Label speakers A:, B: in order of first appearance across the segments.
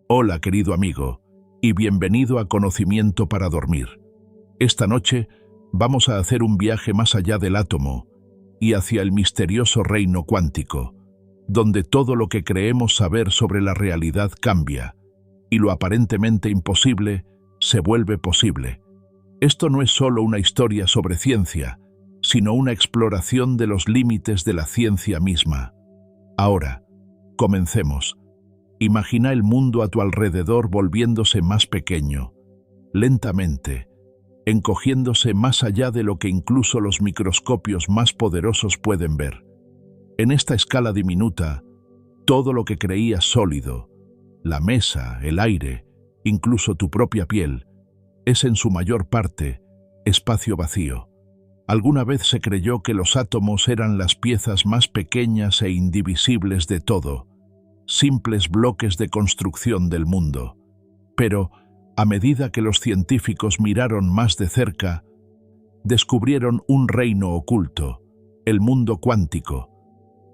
A: Hola, querido amigo, y bienvenido a Conocimiento para Dormir. Esta noche vamos a hacer un viaje más allá del átomo y hacia el misterioso reino cuántico, donde todo lo que creemos saber sobre la realidad cambia y lo aparentemente imposible se vuelve posible. Esto no es solo una historia sobre ciencia, sino una exploración de los límites de la ciencia misma. Ahora, comencemos. Imagina el mundo a tu alrededor volviéndose más pequeño, lentamente, encogiéndose más allá de lo que incluso los microscopios más poderosos pueden ver. En esta escala diminuta, todo lo que creías sólido, la mesa, el aire, incluso tu propia piel, es en su mayor parte espacio vacío. Alguna vez se creyó que los átomos eran las piezas más pequeñas e indivisibles de todo, simples bloques de construcción del mundo. Pero, a medida que los científicos miraron más de cerca, descubrieron un reino oculto, el mundo cuántico,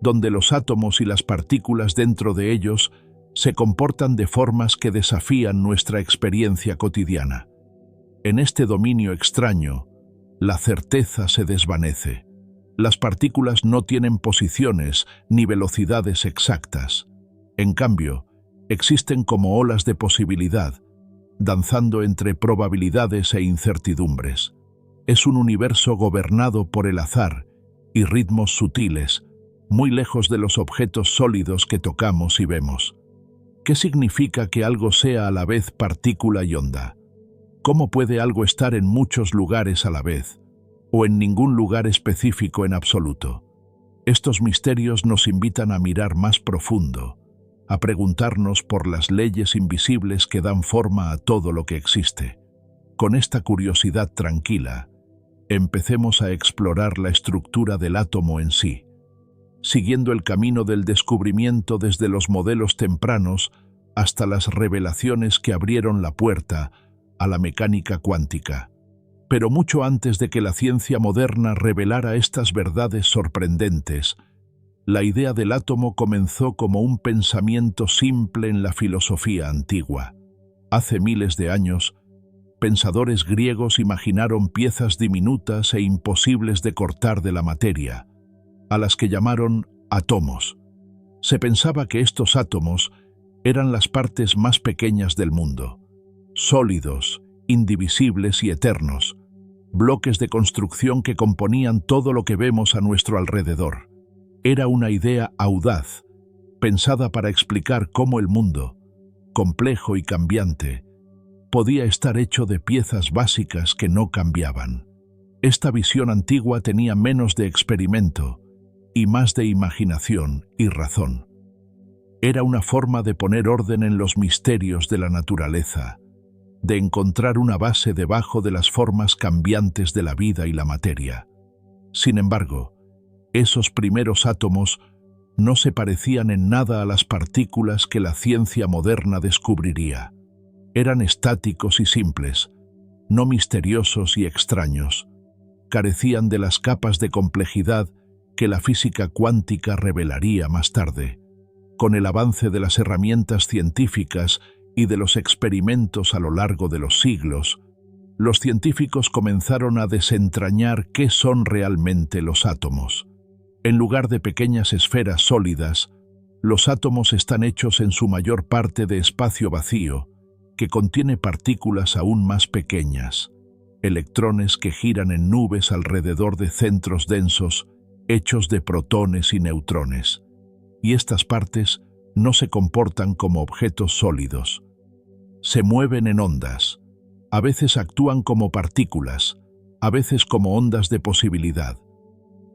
A: donde los átomos y las partículas dentro de ellos se comportan de formas que desafían nuestra experiencia cotidiana. En este dominio extraño, la certeza se desvanece. Las partículas no tienen posiciones ni velocidades exactas. En cambio, existen como olas de posibilidad, danzando entre probabilidades e incertidumbres. Es un universo gobernado por el azar y ritmos sutiles, muy lejos de los objetos sólidos que tocamos y vemos. ¿Qué significa que algo sea a la vez partícula y onda? ¿Cómo puede algo estar en muchos lugares a la vez, o en ningún lugar específico en absoluto? Estos misterios nos invitan a mirar más profundo, a preguntarnos por las leyes invisibles que dan forma a todo lo que existe. Con esta curiosidad tranquila, empecemos a explorar la estructura del átomo en sí, siguiendo el camino del descubrimiento desde los modelos tempranos hasta las revelaciones que abrieron la puerta a la mecánica cuántica. Pero mucho antes de que la ciencia moderna revelara estas verdades sorprendentes, la idea del átomo comenzó como un pensamiento simple en la filosofía antigua. Hace miles de años, pensadores griegos imaginaron piezas diminutas e imposibles de cortar de la materia, a las que llamaron átomos. Se pensaba que estos átomos eran las partes más pequeñas del mundo, sólidos, indivisibles y eternos, bloques de construcción que componían todo lo que vemos a nuestro alrededor. Era una idea audaz, pensada para explicar cómo el mundo, complejo y cambiante, podía estar hecho de piezas básicas que no cambiaban. Esta visión antigua tenía menos de experimento y más de imaginación y razón. Era una forma de poner orden en los misterios de la naturaleza, de encontrar una base debajo de las formas cambiantes de la vida y la materia. Sin embargo, esos primeros átomos no se parecían en nada a las partículas que la ciencia moderna descubriría. Eran estáticos y simples, no misteriosos y extraños. Carecían de las capas de complejidad que la física cuántica revelaría más tarde. Con el avance de las herramientas científicas y de los experimentos a lo largo de los siglos, los científicos comenzaron a desentrañar qué son realmente los átomos. En lugar de pequeñas esferas sólidas, los átomos están hechos en su mayor parte de espacio vacío, que contiene partículas aún más pequeñas, electrones que giran en nubes alrededor de centros densos, hechos de protones y neutrones. Y estas partes no se comportan como objetos sólidos. Se mueven en ondas. A veces actúan como partículas, a veces como ondas de posibilidad.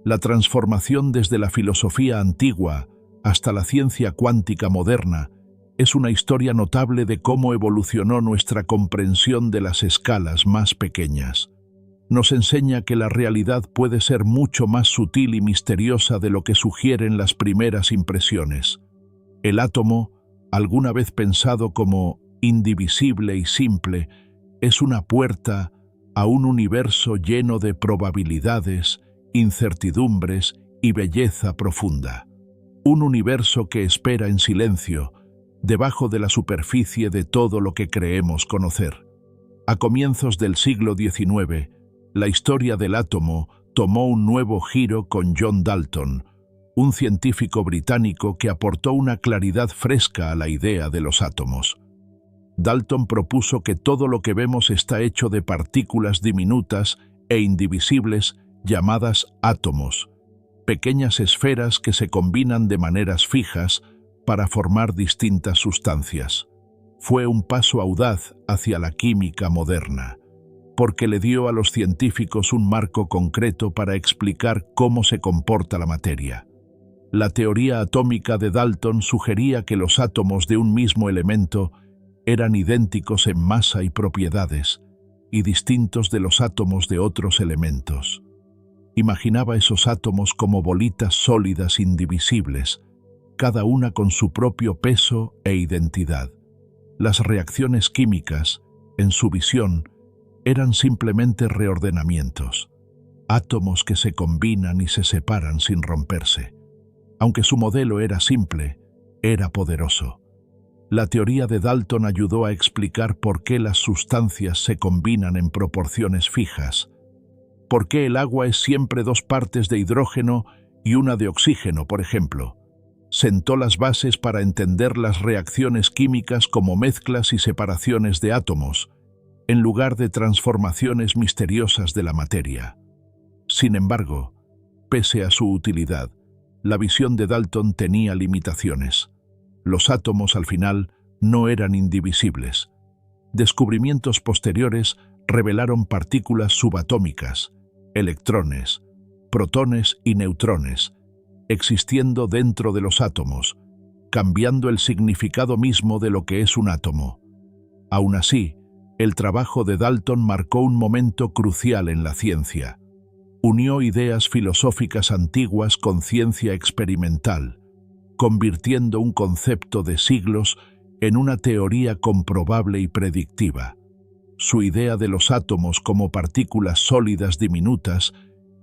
A: La transformación desde la filosofía antigua hasta la ciencia cuántica moderna es una historia notable de cómo evolucionó nuestra comprensión de las escalas más pequeñas. Nos enseña que la realidad puede ser mucho más sutil y misteriosa de lo que sugieren las primeras impresiones. El átomo, alguna vez pensado como indivisible y simple, es una puerta a un universo lleno de probabilidades, incertidumbres y belleza profunda. Un universo que espera en silencio, debajo de la superficie de todo lo que creemos conocer. A comienzos del siglo XIX, la historia del átomo tomó un nuevo giro con John Dalton, un científico británico que aportó una claridad fresca a la idea de los átomos. Dalton propuso que todo lo que vemos está hecho de partículas diminutas e indivisibles llamadas átomos, pequeñas esferas que se combinan de maneras fijas para formar distintas sustancias. Fue un paso audaz hacia la química moderna, porque le dio a los científicos un marco concreto para explicar cómo se comporta la materia. La teoría atómica de Dalton sugería que los átomos de un mismo elemento eran idénticos en masa y propiedades, y distintos de los átomos de otros elementos. Imaginaba esos átomos como bolitas sólidas indivisibles, cada una con su propio peso e identidad. Las reacciones químicas, en su visión, eran simplemente reordenamientos, átomos que se combinan y se separan sin romperse. Aunque su modelo era simple, era poderoso. La teoría de Dalton ayudó a explicar por qué las sustancias se combinan en proporciones fijas, por qué el agua es siempre 2 partes de hidrógeno y 1 de oxígeno, por ejemplo. Sentó las bases para entender las reacciones químicas como mezclas y separaciones de átomos, en lugar de transformaciones misteriosas de la materia. Sin embargo, pese a su utilidad, la visión de Dalton tenía limitaciones. Los átomos, al final, no eran indivisibles. Descubrimientos posteriores revelaron partículas subatómicas, electrones, protones y neutrones, existiendo dentro de los átomos, cambiando el significado mismo de lo que es un átomo. Aún así, el trabajo de Dalton marcó un momento crucial en la ciencia. Unió ideas filosóficas antiguas con ciencia experimental, convirtiendo un concepto de siglos en una teoría comprobable y predictiva. Su idea de los átomos como partículas sólidas diminutas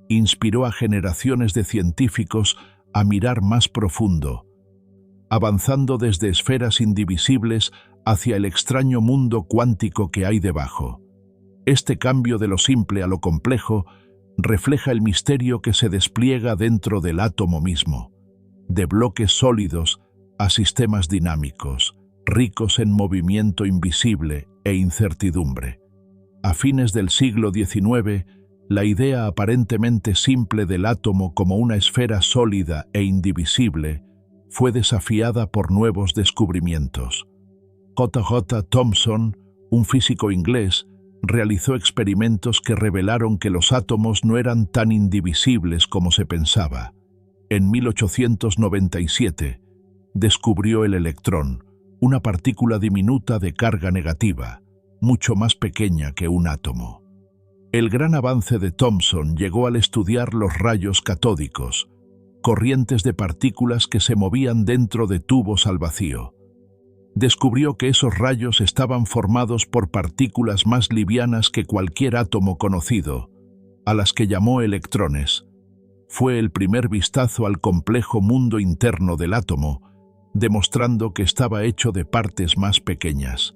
A: inspiró a generaciones de científicos a mirar más profundo, avanzando desde esferas indivisibles hacia el extraño mundo cuántico que hay debajo. Este cambio de lo simple a lo complejo refleja el misterio que se despliega dentro del átomo mismo, de bloques sólidos a sistemas dinámicos, ricos en movimiento invisible e incertidumbre. A fines del siglo XIX, la idea aparentemente simple del átomo como una esfera sólida e indivisible fue desafiada por nuevos descubrimientos. J.J. Thomson, un físico inglés, realizó experimentos que revelaron que los átomos no eran tan indivisibles como se pensaba. En 1897, descubrió el electrón, una partícula diminuta de carga negativa, mucho más pequeña que un átomo. El gran avance de Thomson llegó al estudiar los rayos catódicos, corrientes de partículas que se movían dentro de tubos al vacío. Descubrió que esos rayos estaban formados por partículas más livianas que cualquier átomo conocido, a las que llamó electrones. Fue el primer vistazo al complejo mundo interno del átomo, demostrando que estaba hecho de partes más pequeñas.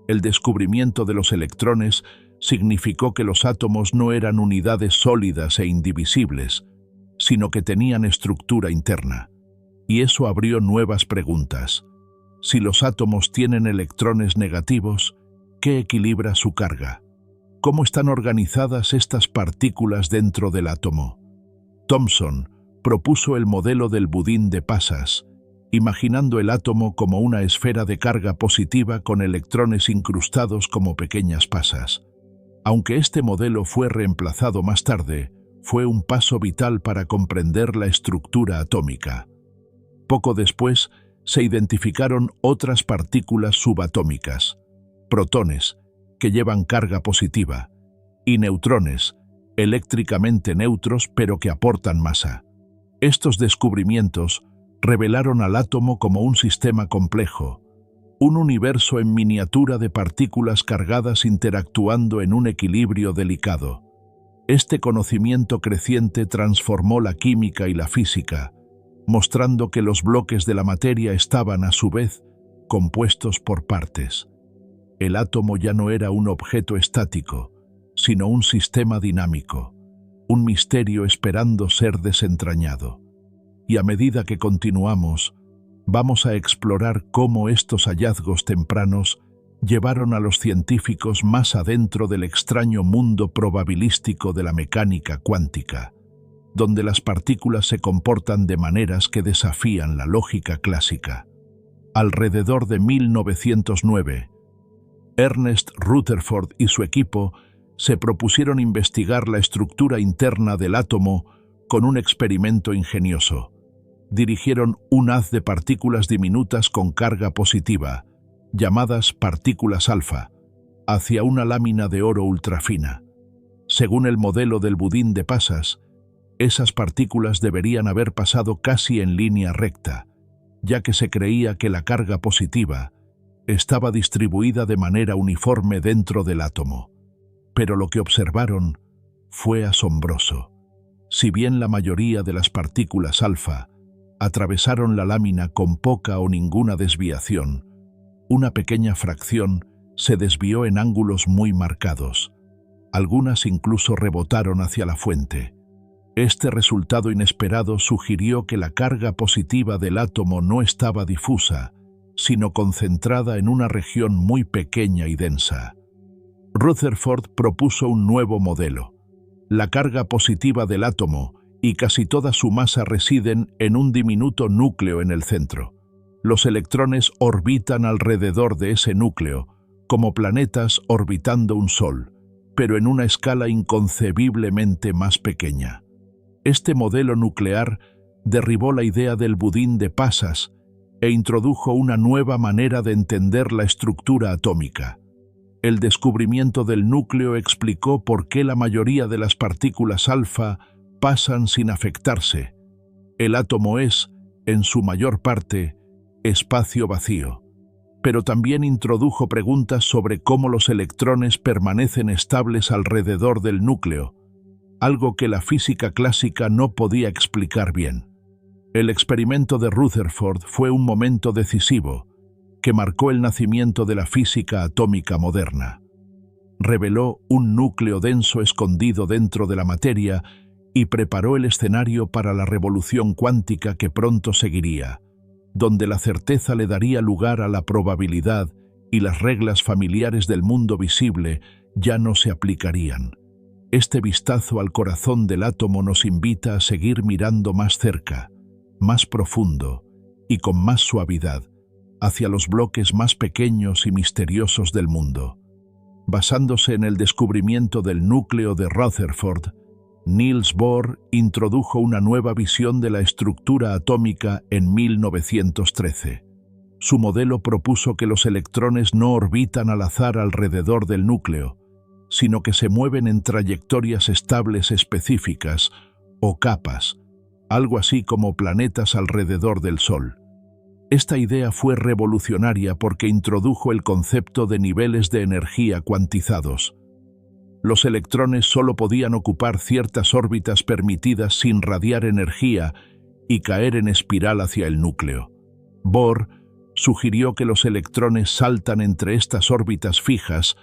A: El descubrimiento de los electrones significó que los átomos no eran unidades sólidas e indivisibles, sino que tenían estructura interna. Y eso abrió nuevas preguntas. Si los átomos tienen electrones negativos, ¿qué equilibra su carga? ¿Cómo están organizadas estas partículas dentro del átomo? Thomson propuso el modelo del budín de pasas, imaginando el átomo como una esfera de carga positiva con electrones incrustados como pequeñas pasas. Aunque este modelo fue reemplazado más tarde, fue un paso vital para comprender la estructura atómica. Poco después, se identificaron otras partículas subatómicas, protones, que llevan carga positiva, y neutrones, eléctricamente neutros pero que aportan masa. Estos descubrimientos revelaron al átomo como un sistema complejo, un universo en miniatura de partículas cargadas interactuando en un equilibrio delicado. Este conocimiento creciente transformó la química y la física, mostrando que los bloques de la materia estaban, a su vez, compuestos por partes. El átomo ya no era un objeto estático, sino un sistema dinámico, un misterio esperando ser desentrañado. Y a medida que continuamos, vamos a explorar cómo estos hallazgos tempranos llevaron a los científicos más adentro del extraño mundo probabilístico de la mecánica cuántica, donde las partículas se comportan de maneras que desafían la lógica clásica. Alrededor de 1909, Ernest Rutherford y su equipo se propusieron investigar la estructura interna del átomo con un experimento ingenioso. Dirigieron un haz de partículas diminutas con carga positiva, llamadas partículas alfa, hacia una lámina de oro ultrafina. Según el modelo del budín de pasas, esas partículas deberían haber pasado casi en línea recta, ya que se creía que la carga positiva estaba distribuida de manera uniforme dentro del átomo. Pero lo que observaron fue asombroso. Si bien la mayoría de las partículas alfa atravesaron la lámina con poca o ninguna desviación, una pequeña fracción se desvió en ángulos muy marcados. Algunas incluso rebotaron hacia la fuente. Este resultado inesperado sugirió que la carga positiva del átomo no estaba difusa, sino concentrada en una región muy pequeña y densa. Rutherford propuso un nuevo modelo. La carga positiva del átomo y casi toda su masa residen en un diminuto núcleo en el centro. Los electrones orbitan alrededor de ese núcleo, como planetas orbitando un sol, pero en una escala inconcebiblemente más pequeña. Este modelo nuclear derribó la idea del budín de pasas e introdujo una nueva manera de entender la estructura atómica. El descubrimiento del núcleo explicó por qué la mayoría de las partículas alfa pasan sin afectarse. El átomo es, en su mayor parte, espacio vacío, pero también introdujo preguntas sobre cómo los electrones permanecen estables alrededor del núcleo, algo que la física clásica no podía explicar bien. El experimento de Rutherford fue un momento decisivo que marcó el nacimiento de la física atómica moderna. Reveló un núcleo denso escondido dentro de la materia y preparó el escenario para la revolución cuántica que pronto seguiría, donde la certeza le daría lugar a la probabilidad y las reglas familiares del mundo visible ya no se aplicarían. Este vistazo al corazón del átomo nos invita a seguir mirando más cerca, más profundo y con más suavidad hacia los bloques más pequeños y misteriosos del mundo. Basándose en el descubrimiento del núcleo de Rutherford, Niels Bohr introdujo una nueva visión de la estructura atómica en 1913. Su modelo propuso que los electrones no orbitan al azar alrededor del núcleo, sino que se mueven en trayectorias estables específicas o capas, algo así como planetas alrededor del Sol. Esta idea fue revolucionaria porque introdujo el concepto de niveles de energía cuantizados. Los electrones solo podían ocupar ciertas órbitas permitidas sin radiar energía y caer en espiral hacia el núcleo. Bohr sugirió que los electrones saltan entre estas órbitas fijas,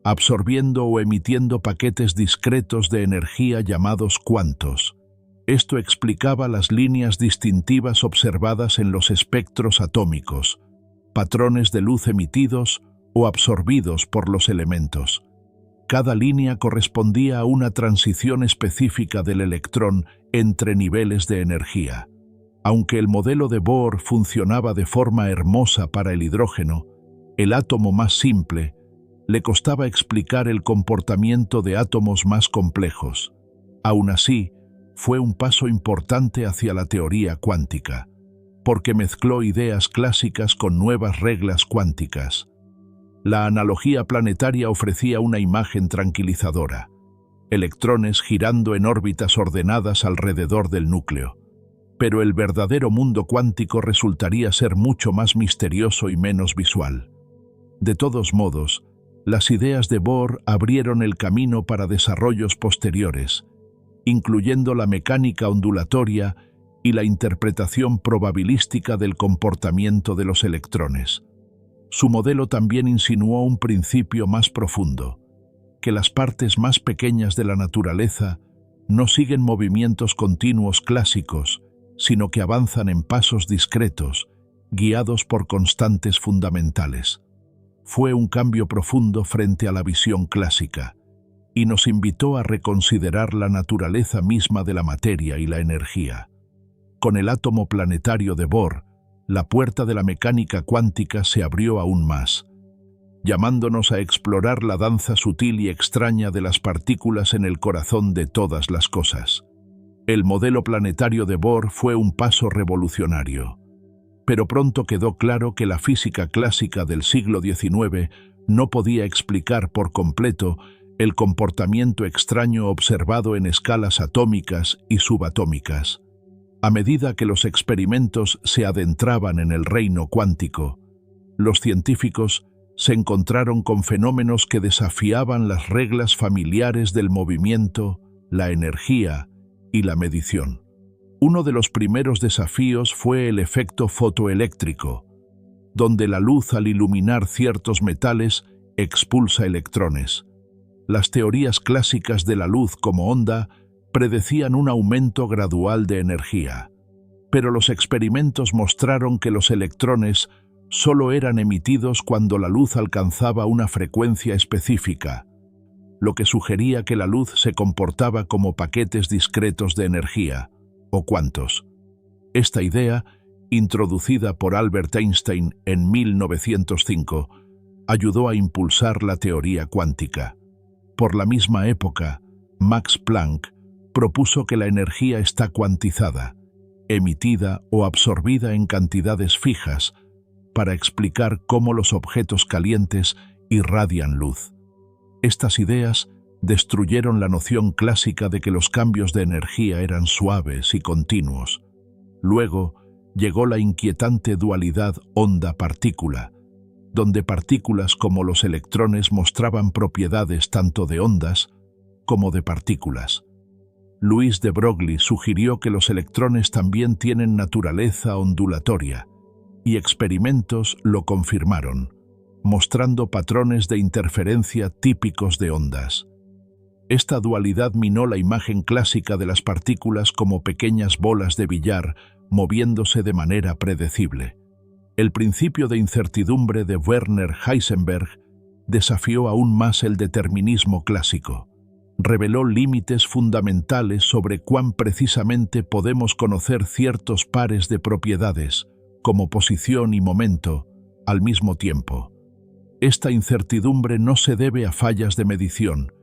A: absorbiendo o emitiendo paquetes discretos de energía llamados cuantos. Esto explicaba las líneas distintivas observadas en los espectros atómicos, patrones de luz emitidos o absorbidos por los elementos. Cada línea correspondía a una transición específica del electrón entre niveles de energía. Aunque el modelo de Bohr funcionaba de forma hermosa para el hidrógeno, el átomo más simple, le costaba explicar el comportamiento de átomos más complejos. Aún así, fue un paso importante hacia la teoría cuántica, porque mezcló ideas clásicas con nuevas reglas cuánticas. La analogía planetaria ofrecía una imagen tranquilizadora: electrones girando en órbitas ordenadas alrededor del núcleo. Pero el verdadero mundo cuántico resultaría ser mucho más misterioso y menos visual. De todos modos, las ideas de Bohr abrieron el camino para desarrollos posteriores, incluyendo la mecánica ondulatoria y la interpretación probabilística del comportamiento de los electrones. Su modelo también insinuó un principio más profundo, que las partes más pequeñas de la naturaleza no siguen movimientos continuos clásicos, sino que avanzan en pasos discretos, guiados por constantes fundamentales. Fue un cambio profundo frente a la visión clásica, y nos invitó a reconsiderar la naturaleza misma de la materia y la energía. Con el átomo planetario de Bohr, la puerta de la mecánica cuántica se abrió aún más, llamándonos a explorar la danza sutil y extraña de las partículas en el corazón de todas las cosas. El modelo planetario de Bohr fue un paso revolucionario, pero pronto quedó claro que la física clásica del siglo XIX no podía explicar por completo el comportamiento extraño observado en escalas atómicas y subatómicas. A medida que los experimentos se adentraban en el reino cuántico, los científicos se encontraron con fenómenos que desafiaban las reglas familiares del movimiento, la energía y la medición. Uno de los primeros desafíos fue el efecto fotoeléctrico, donde la luz al iluminar ciertos metales expulsa electrones. Las teorías clásicas de la luz como onda predecían un aumento gradual de energía, pero los experimentos mostraron que los electrones solo eran emitidos cuando la luz alcanzaba una frecuencia específica, lo que sugería que la luz se comportaba como paquetes discretos de energía, o cuantos. Esta idea, introducida por Albert Einstein en 1905, ayudó a impulsar la teoría cuántica. Por la misma época, Max Planck propuso que la energía está cuantizada, emitida o absorbida en cantidades fijas, para explicar cómo los objetos calientes irradian luz. Estas ideas destruyeron la noción clásica de que los cambios de energía eran suaves y continuos. Luego llegó la inquietante dualidad onda-partícula, donde partículas como los electrones mostraban propiedades tanto de ondas como de partículas. Louis de Broglie sugirió que los electrones también tienen naturaleza ondulatoria, y experimentos lo confirmaron, mostrando patrones de interferencia típicos de ondas. Esta dualidad minó la imagen clásica de las partículas como pequeñas bolas de billar moviéndose de manera predecible. El principio de incertidumbre de Werner Heisenberg desafió aún más el determinismo clásico. Reveló límites fundamentales sobre cuán precisamente podemos conocer ciertos pares de propiedades, como posición y momento, al mismo tiempo. Esta incertidumbre no se debe a fallas de medición,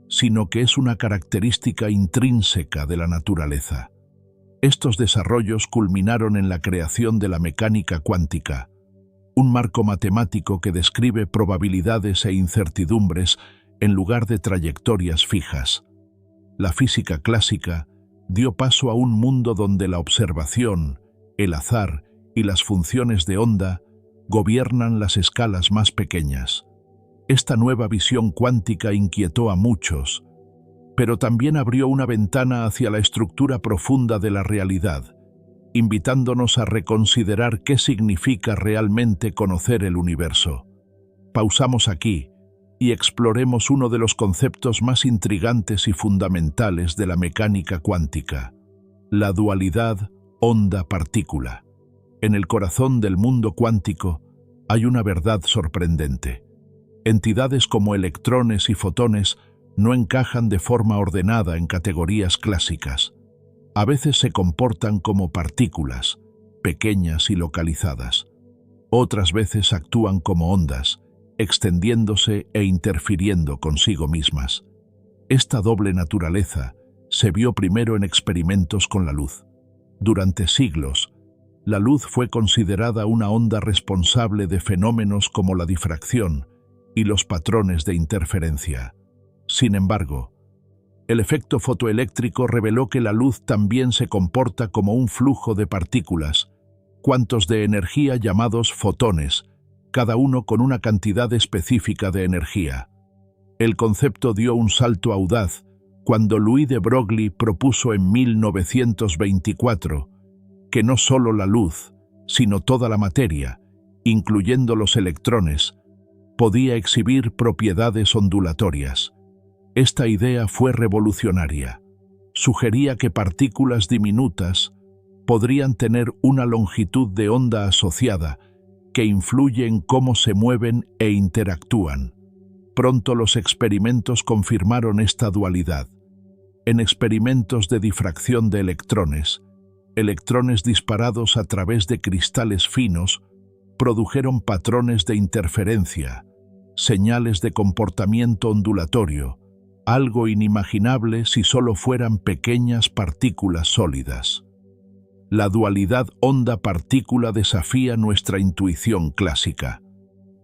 A: sino que es una característica intrínseca de la naturaleza. Estos desarrollos culminaron en la creación de la mecánica cuántica, un marco matemático que describe probabilidades e incertidumbres en lugar de trayectorias fijas. La física clásica dio paso a un mundo donde la observación, el azar y las funciones de onda gobiernan las escalas más pequeñas. Esta nueva visión cuántica inquietó a muchos, pero también abrió una ventana hacia la estructura profunda de la realidad, invitándonos a reconsiderar qué significa realmente conocer el universo. Pausamos aquí y exploremos uno de los conceptos más intrigantes y fundamentales de la mecánica cuántica, la dualidad onda-partícula. En el corazón del mundo cuántico hay una verdad sorprendente. Entidades como electrones y fotones no encajan de forma ordenada en categorías clásicas. A veces se comportan como partículas, pequeñas y localizadas. Otras veces actúan como ondas, extendiéndose e interfiriendo consigo mismas. Esta doble naturaleza se vio primero en experimentos con la luz. Durante siglos, la luz fue considerada una onda responsable de fenómenos como la difracción y los patrones de interferencia. Sin embargo, el efecto fotoeléctrico reveló que la luz también se comporta como un flujo de partículas, cuantos de energía llamados fotones, cada uno con una cantidad específica de energía. El concepto dio un salto audaz cuando Louis de Broglie propuso en 1924 que no solo la luz, sino toda la materia, incluyendo los electrones, podía exhibir propiedades ondulatorias. Esta idea fue revolucionaria. Sugería que partículas diminutas podrían tener una longitud de onda asociada que influye en cómo se mueven e interactúan. Pronto los experimentos confirmaron esta dualidad. En experimentos de difracción de electrones disparados a través de cristales finos produjeron patrones de interferencia, señales de comportamiento ondulatorio, algo inimaginable si solo fueran pequeñas partículas sólidas. La dualidad onda-partícula desafía nuestra intuición clásica.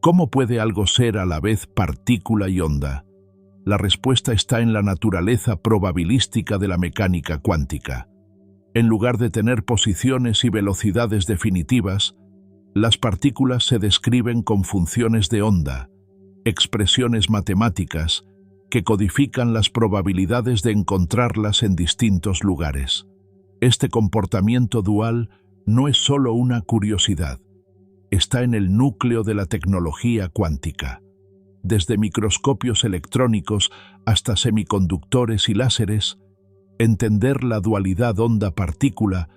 A: ¿Cómo puede algo ser a la vez partícula y onda? La respuesta está en la naturaleza probabilística de la mecánica cuántica. En lugar de tener posiciones y velocidades definitivas, las partículas se describen con funciones de onda, expresiones matemáticas que codifican las probabilidades de encontrarlas en distintos lugares. Este comportamiento dual no es solo una curiosidad, está en el núcleo de la tecnología cuántica. Desde microscopios electrónicos hasta semiconductores y láseres, entender la dualidad onda-partícula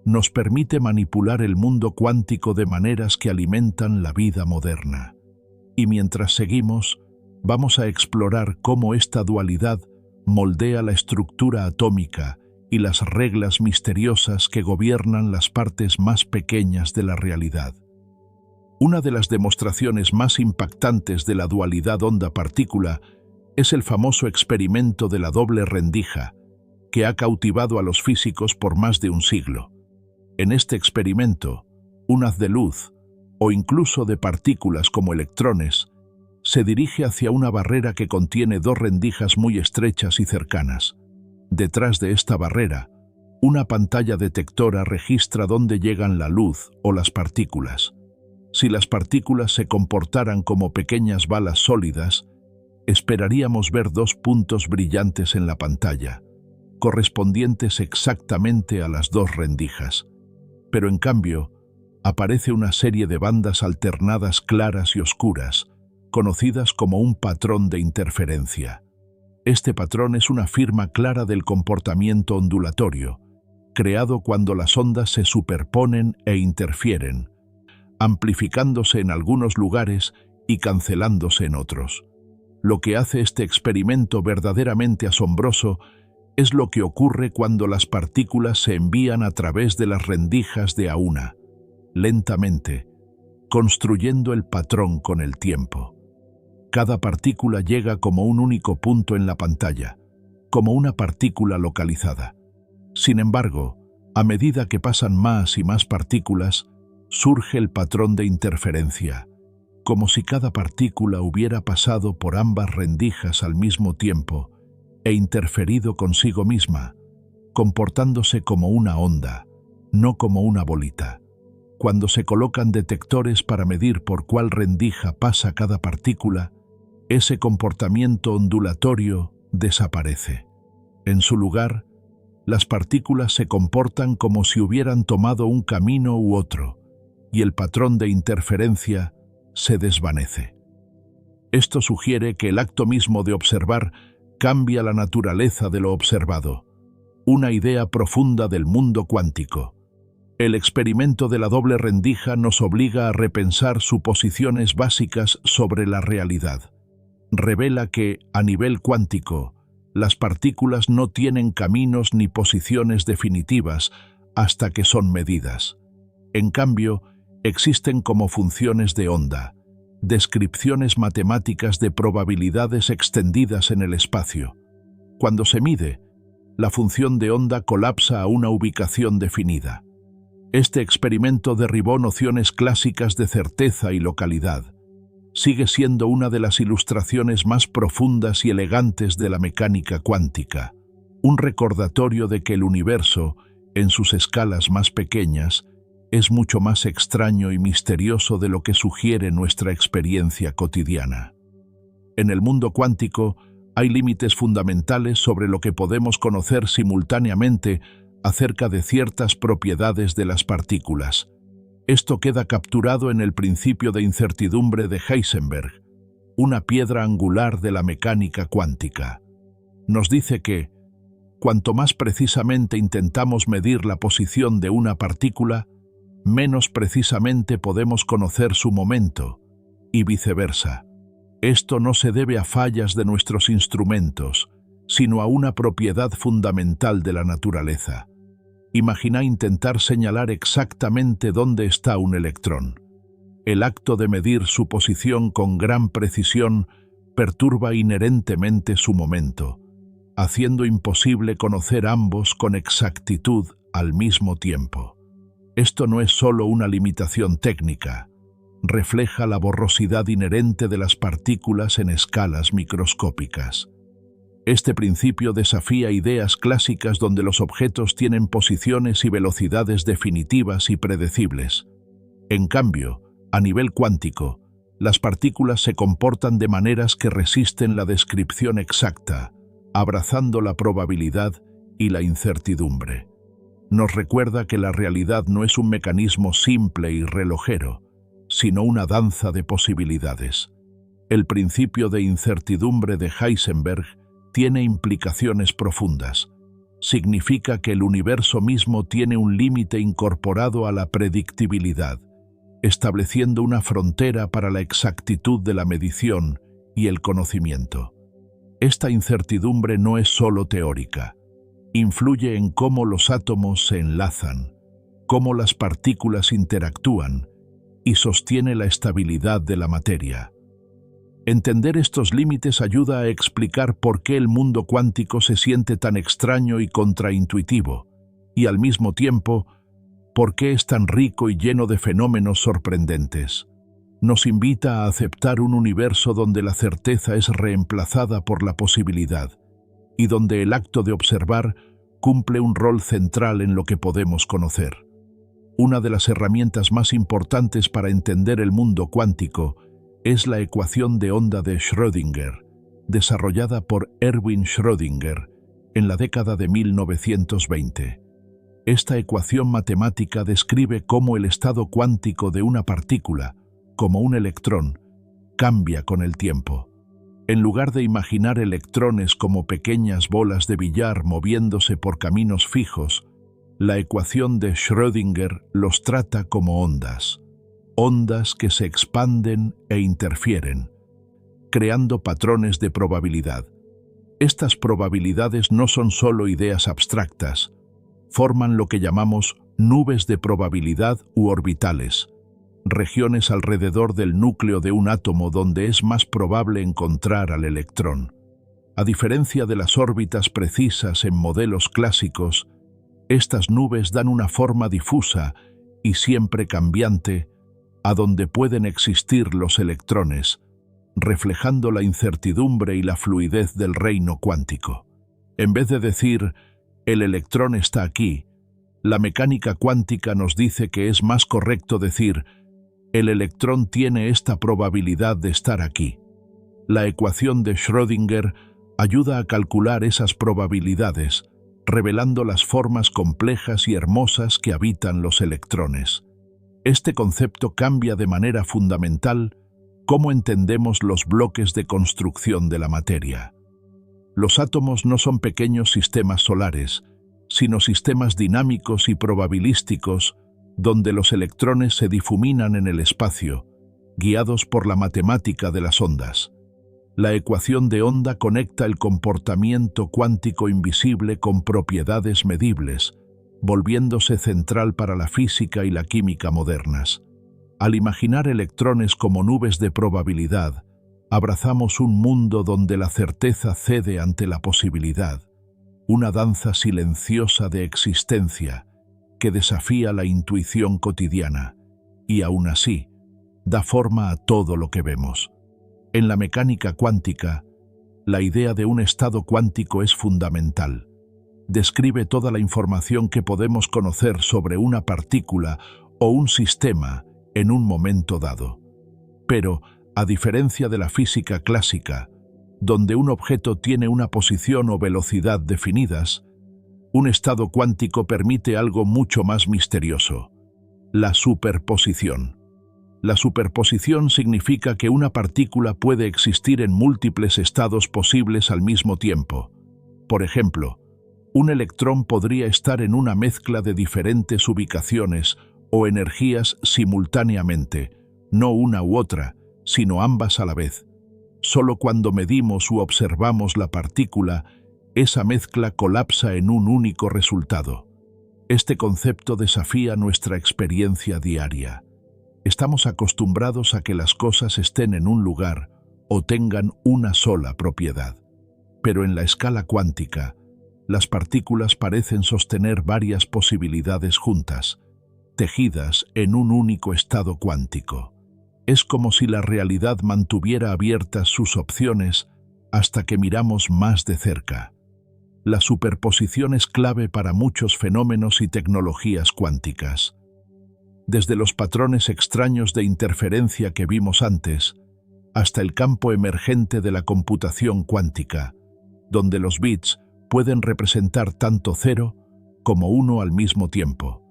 A: nos permite manipular el mundo cuántico de maneras que alimentan la vida moderna. Y mientras seguimos, vamos a explorar cómo esta dualidad moldea la estructura atómica y las reglas misteriosas que gobiernan las partes más pequeñas de la realidad. Una de las demostraciones más impactantes de la dualidad onda-partícula es el famoso experimento de la doble rendija, que ha cautivado a los físicos por más de un siglo. En este experimento, un haz de luz, o incluso de partículas como electrones, se dirige hacia una barrera que contiene dos rendijas muy estrechas y cercanas. Detrás de esta barrera, una pantalla detectora registra dónde llegan la luz o las partículas. Si las partículas se comportaran como pequeñas balas sólidas, esperaríamos ver dos puntos brillantes en la pantalla, correspondientes exactamente a las dos rendijas. Pero en cambio, aparece una serie de bandas alternadas claras y oscuras, conocidas como un patrón de interferencia. Este patrón es una firma clara del comportamiento ondulatorio, creado cuando las ondas se superponen e interfieren, amplificándose en algunos lugares y cancelándose en otros. Lo que hace este experimento verdaderamente asombroso es lo que ocurre cuando las partículas se envían a través de las rendijas de a una, lentamente, construyendo el patrón con el tiempo. Cada partícula llega como un único punto en la pantalla, como una partícula localizada. Sin embargo, a medida que pasan más y más partículas, surge el patrón de interferencia, como si cada partícula hubiera pasado por ambas rendijas al mismo tiempo e interferido consigo misma, comportándose como una onda, no como una bolita. Cuando se colocan detectores para medir por cuál rendija pasa cada partícula, ese comportamiento ondulatorio desaparece. En su lugar, las partículas se comportan como si hubieran tomado un camino u otro, y el patrón de interferencia se desvanece. Esto sugiere que el acto mismo de observar cambia la naturaleza de lo observado, una idea profunda del mundo cuántico. El experimento de la doble rendija nos obliga a repensar suposiciones básicas sobre la realidad. Revela que, a nivel cuántico, las partículas no tienen caminos ni posiciones definitivas hasta que son medidas. En cambio, existen como funciones de onda, descripciones matemáticas de probabilidades extendidas en el espacio. Cuando se mide, la función de onda colapsa a una ubicación definida. Este experimento derribó nociones clásicas de certeza y localidad. Sigue siendo una de las ilustraciones más profundas y elegantes de la mecánica cuántica, un recordatorio de que el universo, en sus escalas más pequeñas, es mucho más extraño y misterioso de lo que sugiere nuestra experiencia cotidiana. En el mundo cuántico hay límites fundamentales sobre lo que podemos conocer simultáneamente acerca de ciertas propiedades de las partículas. Esto queda capturado en el principio de incertidumbre de Heisenberg, una piedra angular de la mecánica cuántica. Nos dice que, cuanto más precisamente intentamos medir la posición de una partícula, menos precisamente podemos conocer su momento, y viceversa. Esto no se debe a fallas de nuestros instrumentos, sino a una propiedad fundamental de la naturaleza. Imagina intentar señalar exactamente dónde está un electrón. El acto de medir su posición con gran precisión perturba inherentemente su momento, haciendo imposible conocer ambos con exactitud al mismo tiempo. Esto no es solo una limitación técnica, refleja la borrosidad inherente de las partículas en escalas microscópicas. Este principio desafía ideas clásicas donde los objetos tienen posiciones y velocidades definitivas y predecibles. En cambio, a nivel cuántico, las partículas se comportan de maneras que resisten la descripción exacta, abrazando la probabilidad y la incertidumbre. Nos recuerda que la realidad no es un mecanismo simple y relojero, sino una danza de posibilidades. El principio de incertidumbre de Heisenberg tiene implicaciones profundas. Significa que el universo mismo tiene un límite incorporado a la predictibilidad, estableciendo una frontera para la exactitud de la medición y el conocimiento. Esta incertidumbre no es solo teórica. Influye en cómo los átomos se enlazan, cómo las partículas interactúan y sostiene la estabilidad de la materia. Entender estos límites ayuda a explicar por qué el mundo cuántico se siente tan extraño y contraintuitivo, y al mismo tiempo, por qué es tan rico y lleno de fenómenos sorprendentes. Nos invita a aceptar un universo donde la certeza es reemplazada por la posibilidad, y donde el acto de observar cumple un rol central en lo que podemos conocer. Una de las herramientas más importantes para entender el mundo cuántico es la ecuación de onda de Schrödinger, desarrollada por Erwin Schrödinger en la década de 1920. Esta ecuación matemática describe cómo el estado cuántico de una partícula, como un electrón, cambia con el tiempo. En lugar de imaginar electrones como pequeñas bolas de billar moviéndose por caminos fijos, la ecuación de Schrödinger los trata como ondas que se expanden e interfieren, creando patrones de probabilidad. Estas probabilidades no son solo ideas abstractas, forman lo que llamamos nubes de probabilidad u orbitales, regiones alrededor del núcleo de un átomo donde es más probable encontrar al electrón. A diferencia de las órbitas precisas en modelos clásicos, estas nubes dan una forma difusa y siempre cambiante a donde pueden existir los electrones, reflejando la incertidumbre y la fluidez del reino cuántico. En vez de decir, el electrón está aquí, la mecánica cuántica nos dice que es más correcto decir, el electrón tiene esta probabilidad de estar aquí. La ecuación de Schrödinger ayuda a calcular esas probabilidades, revelando las formas complejas y hermosas que habitan los electrones. Este concepto cambia de manera fundamental cómo entendemos los bloques de construcción de la materia. Los átomos no son pequeños sistemas solares, sino sistemas dinámicos y probabilísticos donde los electrones se difuminan en el espacio, guiados por la matemática de las ondas. La ecuación de onda conecta el comportamiento cuántico invisible con propiedades medibles, volviéndose central para la física y la química modernas. Al imaginar electrones como nubes de probabilidad, abrazamos un mundo donde la certeza cede ante la posibilidad, una danza silenciosa de existencia que desafía la intuición cotidiana y, aún así, da forma a todo lo que vemos. En la mecánica cuántica, la idea de un estado cuántico es fundamental. Describe toda la información que podemos conocer sobre una partícula o un sistema en un momento dado. Pero, a diferencia de la física clásica, donde un objeto tiene una posición o velocidad definidas, un estado cuántico permite algo mucho más misterioso: La superposición. La superposición significa que una partícula puede existir en múltiples estados posibles al mismo tiempo. Por ejemplo, un electrón podría estar en una mezcla de diferentes ubicaciones o energías simultáneamente, no una u otra, sino ambas a la vez. Solo cuando medimos u observamos la partícula, esa mezcla colapsa en un único resultado. Este concepto desafía nuestra experiencia diaria. Estamos acostumbrados a que las cosas estén en un lugar o tengan una sola propiedad. Pero en la escala cuántica, las partículas parecen sostener varias posibilidades juntas, tejidas en un único estado cuántico. Es como si la realidad mantuviera abiertas sus opciones hasta que miramos más de cerca. La superposición es clave para muchos fenómenos y tecnologías cuánticas. Desde los patrones extraños de interferencia que vimos antes, hasta el campo emergente de la computación cuántica, donde los bits pueden representar tanto 0 como 1 al mismo tiempo.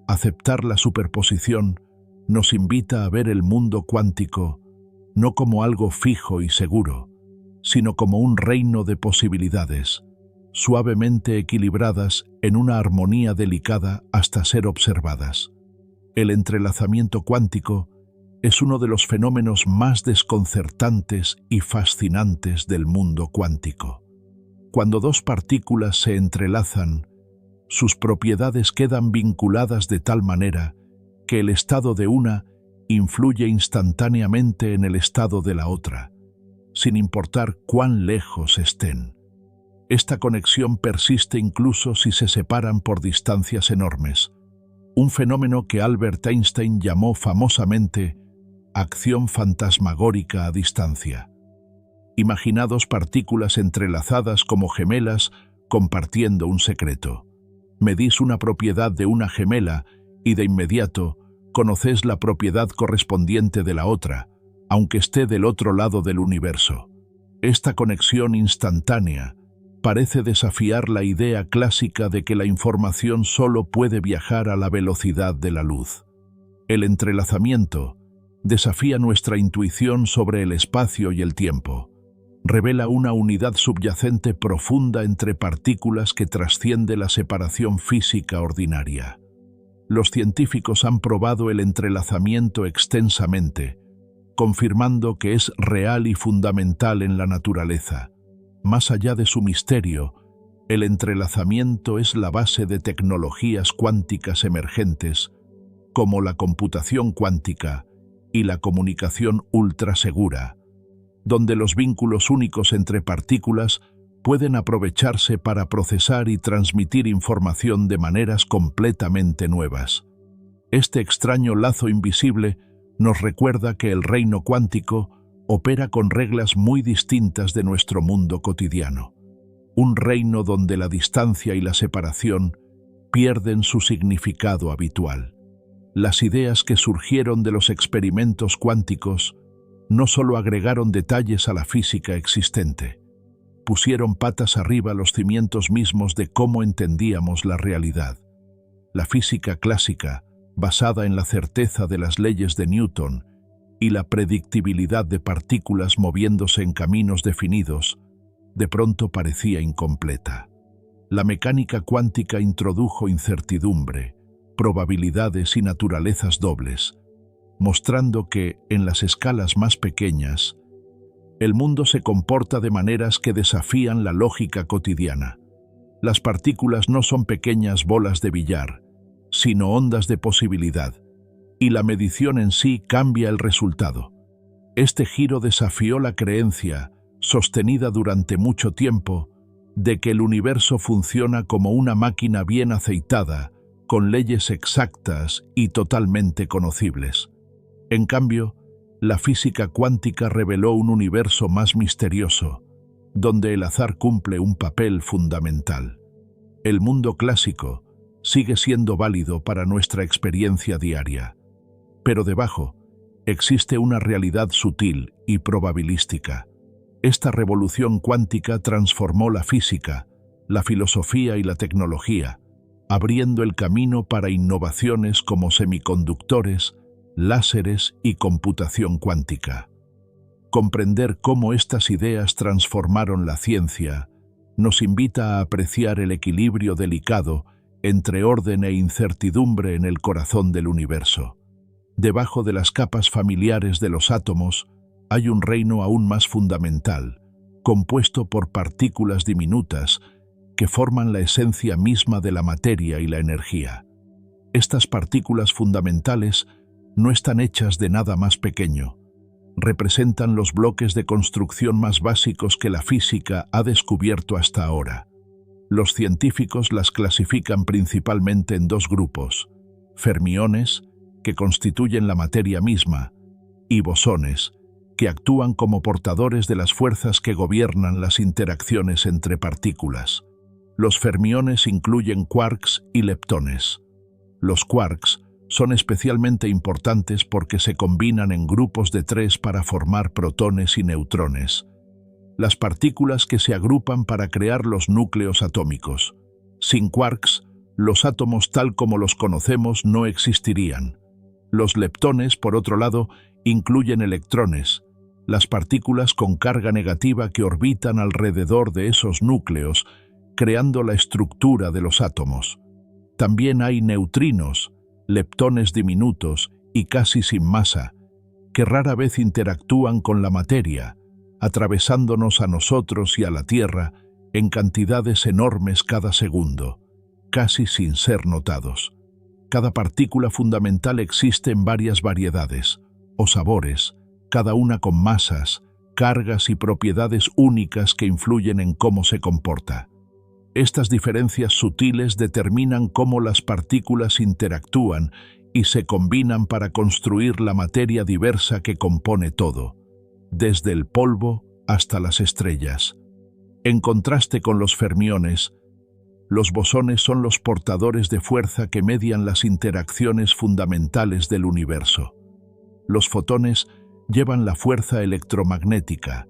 A: Aceptar la superposición nos invita a ver el mundo cuántico no como algo fijo y seguro, sino como un reino de posibilidades, suavemente equilibradas en una armonía delicada hasta ser observadas. El entrelazamiento cuántico es uno de los fenómenos más desconcertantes y fascinantes del mundo cuántico. Cuando dos partículas se entrelazan, sus propiedades quedan vinculadas de tal manera que el estado de una influye instantáneamente en el estado de la otra, sin importar cuán lejos estén. Esta conexión persiste incluso si se separan por distancias enormes, un fenómeno que Albert Einstein llamó famosamente acción fantasmagórica a distancia. Imagina dos partículas entrelazadas como gemelas compartiendo un secreto. Medís una propiedad de una gemela y de inmediato conoces la propiedad correspondiente de la otra, aunque esté del otro lado del universo. Esta conexión instantánea parece desafiar la idea clásica de que la información solo puede viajar a la velocidad de la luz. El entrelazamiento desafía nuestra intuición sobre el espacio y el tiempo. Revela una unidad subyacente profunda entre partículas que trasciende la separación física ordinaria. Los científicos han probado el entrelazamiento extensamente, confirmando que es real y fundamental en la naturaleza. Más allá de su misterio, el entrelazamiento es la base de tecnologías cuánticas emergentes, como la computación cuántica y la comunicación ultrasegura, donde los vínculos únicos entre partículas pueden aprovecharse para procesar y transmitir información de maneras completamente nuevas. Este extraño lazo invisible nos recuerda que el reino cuántico opera con reglas muy distintas de nuestro mundo cotidiano. Un reino donde la distancia y la separación pierden su significado habitual. Las ideas que surgieron de los experimentos cuánticos no solo agregaron detalles a la física existente, pusieron patas arriba los cimientos mismos de cómo entendíamos la realidad. La física clásica, basada en la certeza de las leyes de Newton y la predictibilidad de partículas moviéndose en caminos definidos, de pronto parecía incompleta. La mecánica cuántica introdujo incertidumbre, probabilidades y naturalezas dobles, mostrando que, en las escalas más pequeñas, el mundo se comporta de maneras que desafían la lógica cotidiana. Las partículas no son pequeñas bolas de billar, sino ondas de posibilidad, y la medición en sí cambia el resultado. Este giro desafió la creencia, sostenida durante mucho tiempo, de que el universo funciona como una máquina bien aceitada, con leyes exactas y totalmente conocibles. En cambio, la física cuántica reveló un universo más misterioso, donde el azar cumple un papel fundamental. El mundo clásico sigue siendo válido para nuestra experiencia diaria, pero debajo existe una realidad sutil y probabilística. Esta revolución cuántica transformó la física, la filosofía y la tecnología, abriendo el camino para innovaciones como semiconductores, láseres y computación cuántica. Comprender cómo estas ideas transformaron la ciencia nos invita a apreciar el equilibrio delicado entre orden e incertidumbre en el corazón del universo. Debajo de las capas familiares de los átomos hay un reino aún más fundamental, compuesto por partículas diminutas que forman la esencia misma de la materia y la energía. Estas partículas fundamentales no están hechas de nada más pequeño. Representan los bloques de construcción más básicos que la física ha descubierto hasta ahora. Los científicos las clasifican principalmente en dos grupos: fermiones, que constituyen la materia misma, y bosones, que actúan como portadores de las fuerzas que gobiernan las interacciones entre partículas. Los fermiones incluyen quarks y leptones. Los quarks son especialmente importantes porque se combinan en grupos de 3 para formar protones y neutrones, las partículas que se agrupan para crear los núcleos atómicos. Sin quarks, los átomos tal como los conocemos no existirían. Los leptones, por otro lado, incluyen electrones, las partículas con carga negativa que orbitan alrededor de esos núcleos, creando la estructura de los átomos. También hay neutrinos, leptones diminutos y casi sin masa, que rara vez interactúan con la materia, atravesándonos a nosotros y a la Tierra en cantidades enormes cada segundo, casi sin ser notados. Cada partícula fundamental existe en varias variedades o sabores, cada una con masas, cargas y propiedades únicas que influyen en cómo se comporta. Estas diferencias sutiles determinan cómo las partículas interactúan y se combinan para construir la materia diversa que compone todo, desde el polvo hasta las estrellas. En contraste con los fermiones, los bosones son los portadores de fuerza que median las interacciones fundamentales del universo. Los fotones llevan la fuerza electromagnética,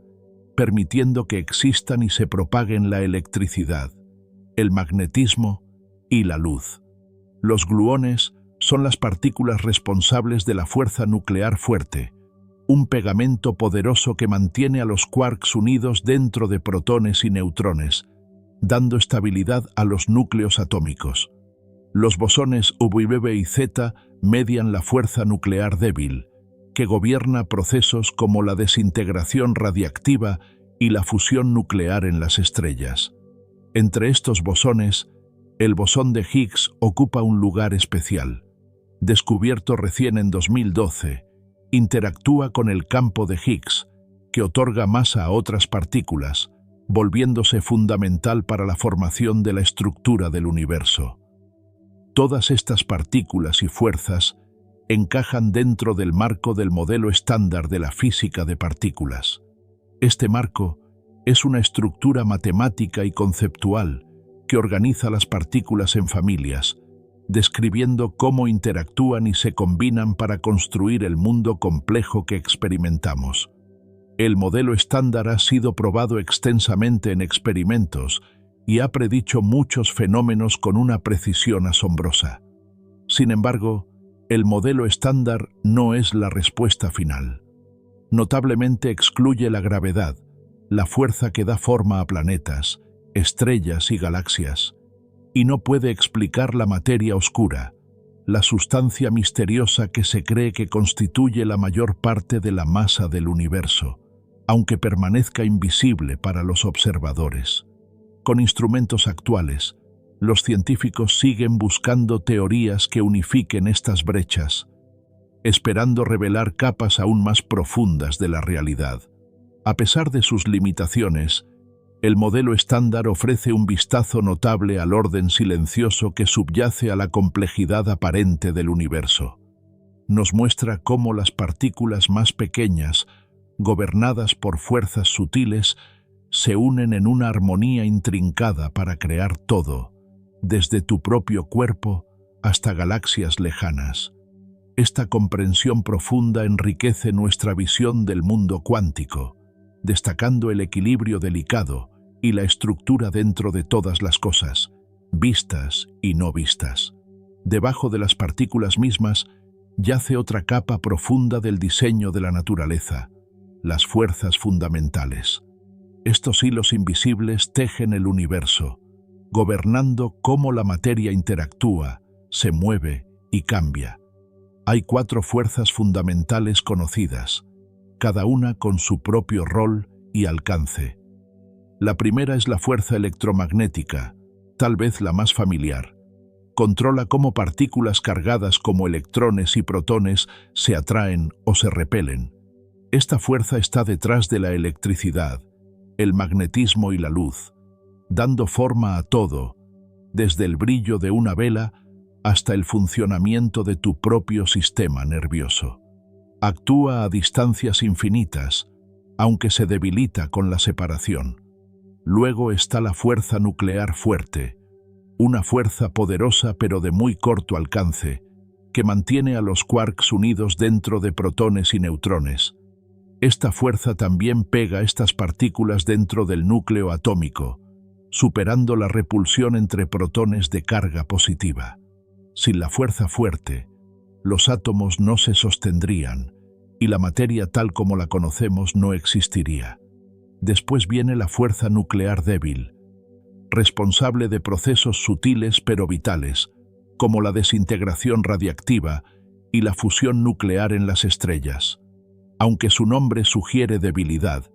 A: permitiendo que existan y se propaguen la electricidad, el magnetismo y la luz. Los gluones son las partículas responsables de la fuerza nuclear fuerte, un pegamento poderoso que mantiene a los quarks unidos dentro de protones y neutrones, dando estabilidad a los núcleos atómicos. Los bosones W y Z median la fuerza nuclear débil, que gobierna procesos como la desintegración radiactiva y la fusión nuclear en las estrellas. Entre estos bosones, el bosón de Higgs ocupa un lugar especial. Descubierto recién en 2012, interactúa con el campo de Higgs, que otorga masa a otras partículas, volviéndose fundamental para la formación de la estructura del universo. Todas estas partículas y fuerzas encajan dentro del marco del modelo estándar de la física de partículas. Este marco es una estructura matemática y conceptual que organiza las partículas en familias, describiendo cómo interactúan y se combinan para construir el mundo complejo que experimentamos. El modelo estándar ha sido probado extensamente en experimentos y ha predicho muchos fenómenos con una precisión asombrosa. Sin embargo, el modelo estándar no es la respuesta final. Notablemente excluye la gravedad, la fuerza que da forma a planetas, estrellas y galaxias, y no puede explicar la materia oscura, la sustancia misteriosa que se cree que constituye la mayor parte de la masa del universo, aunque permanezca invisible para los observadores. Con instrumentos actuales, los científicos siguen buscando teorías que unifiquen estas brechas, esperando revelar capas aún más profundas de la realidad. A pesar de sus limitaciones, el modelo estándar ofrece un vistazo notable al orden silencioso que subyace a la complejidad aparente del universo. Nos muestra cómo las partículas más pequeñas, gobernadas por fuerzas sutiles, se unen en una armonía intrincada para crear todo, desde tu propio cuerpo hasta galaxias lejanas. Esta comprensión profunda enriquece nuestra visión del mundo cuántico, destacando el equilibrio delicado y la estructura dentro de todas las cosas, vistas y no vistas. Debajo de las partículas mismas yace otra capa profunda del diseño de la naturaleza, las fuerzas fundamentales. Estos hilos invisibles tejen el universo, gobernando cómo la materia interactúa, se mueve y cambia. Hay 4 fuerzas fundamentales conocidas, cada una con su propio rol y alcance. La primera es la fuerza electromagnética, tal vez la más familiar. Controla cómo partículas cargadas como electrones y protones se atraen o se repelen. Esta fuerza está detrás de la electricidad, el magnetismo y la luz, dando forma a todo, desde el brillo de una vela hasta el funcionamiento de tu propio sistema nervioso. Actúa a distancias infinitas, aunque se debilita con la separación. Luego está la fuerza nuclear fuerte, una fuerza poderosa pero de muy corto alcance, que mantiene a los quarks unidos dentro de protones y neutrones. Esta fuerza también pega estas partículas dentro del núcleo atómico, superando la repulsión entre protones de carga positiva. Sin la fuerza fuerte, los átomos no se sostendrían y la materia tal como la conocemos no existiría. Después viene la fuerza nuclear débil, responsable de procesos sutiles pero vitales, como la desintegración radiactiva y la fusión nuclear en las estrellas. Aunque su nombre sugiere debilidad,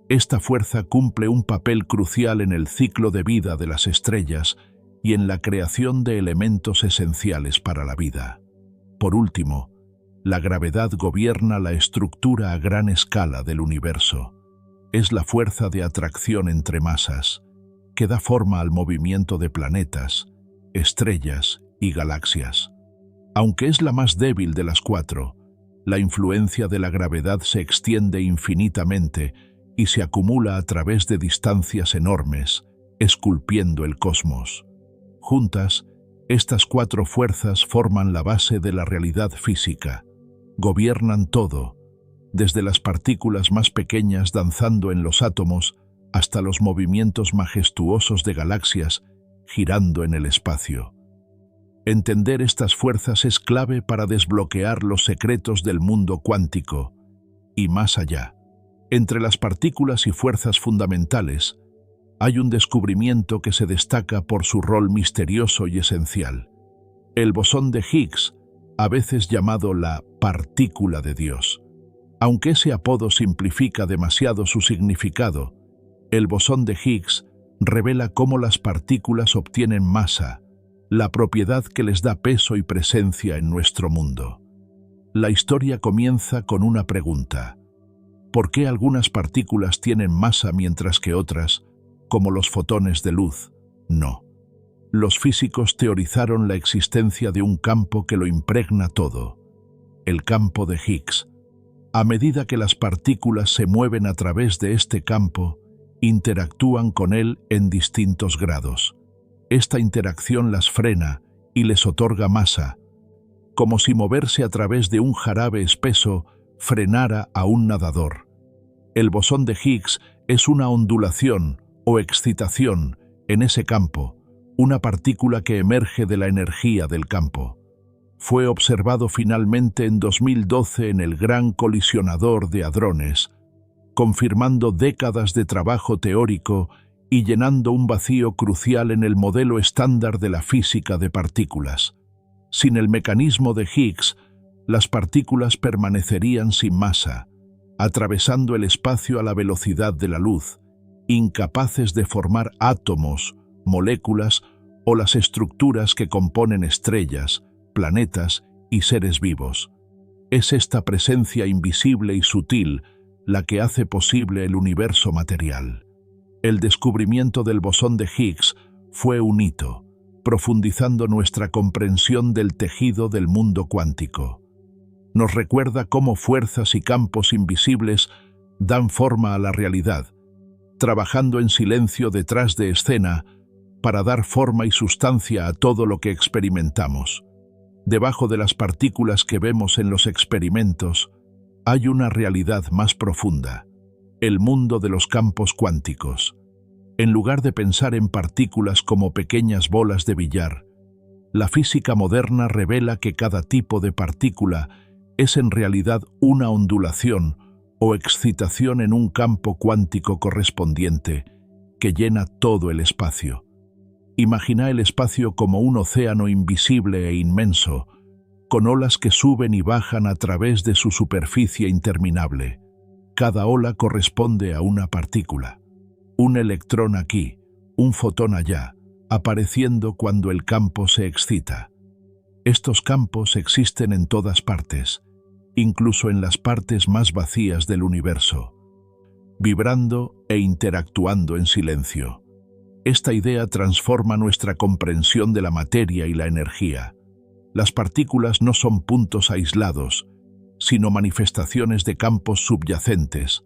A: esta fuerza cumple un papel crucial en el ciclo de vida de las estrellas y en la creación de elementos esenciales para la vida. Por último, la gravedad gobierna la estructura a gran escala del universo. Es la fuerza de atracción entre masas, que da forma al movimiento de planetas, estrellas y galaxias. Aunque es la más débil de las 4, la influencia de la gravedad se extiende infinitamente y se acumula a través de distancias enormes, esculpiendo el cosmos. Juntas, estas 4 fuerzas forman la base de la realidad física. Gobiernan todo, desde las partículas más pequeñas danzando en los átomos hasta los movimientos majestuosos de galaxias girando en el espacio. Entender estas fuerzas es clave para desbloquear los secretos del mundo cuántico y más allá. Entre las partículas y fuerzas fundamentales, hay un descubrimiento que se destaca por su rol misterioso y esencial. El bosón de Higgs, a veces llamado la partícula de Dios. Aunque ese apodo simplifica demasiado su significado, el bosón de Higgs revela cómo las partículas obtienen masa, la propiedad que les da peso y presencia en nuestro mundo. La historia comienza con una pregunta. ¿Por qué algunas partículas tienen masa mientras que otras, como los fotones de luz, no? Los físicos teorizaron la existencia de un campo que lo impregna todo, el campo de Higgs. A medida que las partículas se mueven a través de este campo, interactúan con él en distintos grados. Esta interacción las frena y les otorga masa, como si moverse a través de un jarabe espeso frenara a un nadador. El bosón de Higgs es una ondulación o excitación en ese campo, una partícula que emerge de la energía del campo. Fue observado finalmente en 2012 en el Gran Colisionador de Hadrones, confirmando décadas de trabajo teórico y llenando un vacío crucial en el modelo estándar de la física de partículas. Sin el mecanismo de Higgs, las partículas permanecerían sin masa, atravesando el espacio a la velocidad de la luz, incapaces de formar átomos, moléculas o las estructuras que componen estrellas, planetas y seres vivos. Es esta presencia invisible y sutil la que hace posible el universo material. El descubrimiento del bosón de Higgs fue un hito, profundizando nuestra comprensión del tejido del mundo cuántico. Nos recuerda cómo fuerzas y campos invisibles dan forma a la realidad, trabajando en silencio detrás de escena para dar forma y sustancia a todo lo que experimentamos. Debajo de las partículas que vemos en los experimentos, hay una realidad más profunda, el mundo de los campos cuánticos. En lugar de pensar en partículas como pequeñas bolas de billar, la física moderna revela que cada tipo de partícula es en realidad una ondulación o excitación en un campo cuántico correspondiente que llena todo el espacio. Imagina el espacio como un océano invisible e inmenso, con olas que suben y bajan a través de su superficie interminable. Cada ola corresponde a una partícula. Un electrón aquí, un fotón allá, apareciendo cuando el campo se excita. Estos campos existen en todas partes, incluso en las partes más vacías del universo, vibrando e interactuando en silencio. Esta idea transforma nuestra comprensión de la materia y la energía. Las partículas no son puntos aislados, sino manifestaciones de campos subyacentes,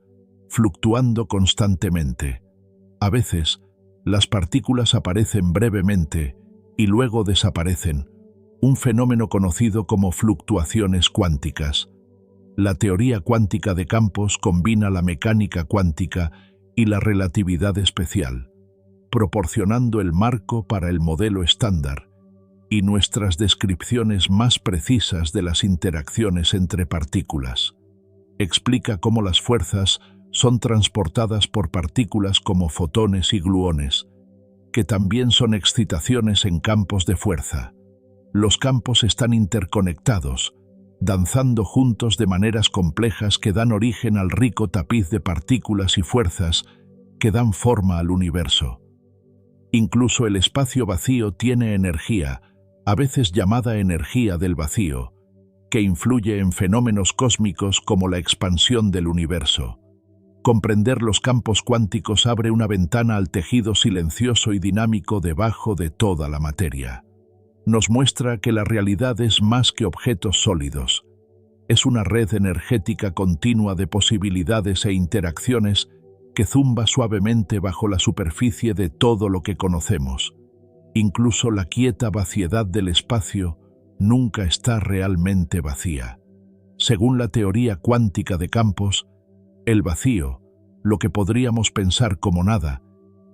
A: fluctuando constantemente. A veces, las partículas aparecen brevemente y luego desaparecen, un fenómeno conocido como fluctuaciones cuánticas. La teoría cuántica de campos combina la mecánica cuántica y la relatividad especial, proporcionando el marco para el modelo estándar y nuestras descripciones más precisas de las interacciones entre partículas. Explica cómo las fuerzas son transportadas por partículas como fotones y gluones, que también son excitaciones en campos de fuerza. Los campos están interconectados, danzando juntos de maneras complejas que dan origen al rico tapiz de partículas y fuerzas que dan forma al universo. Incluso el espacio vacío tiene energía, a veces llamada energía del vacío, que influye en fenómenos cósmicos como la expansión del universo. Comprender los campos cuánticos abre una ventana al tejido silencioso y dinámico debajo de toda la materia. Nos muestra que la realidad es más que objetos sólidos. Es una red energética continua de posibilidades e interacciones que zumba suavemente bajo la superficie de todo lo que conocemos. Incluso la quieta vaciedad del espacio nunca está realmente vacía. Según la teoría cuántica de campos, el vacío, lo que podríamos pensar como nada,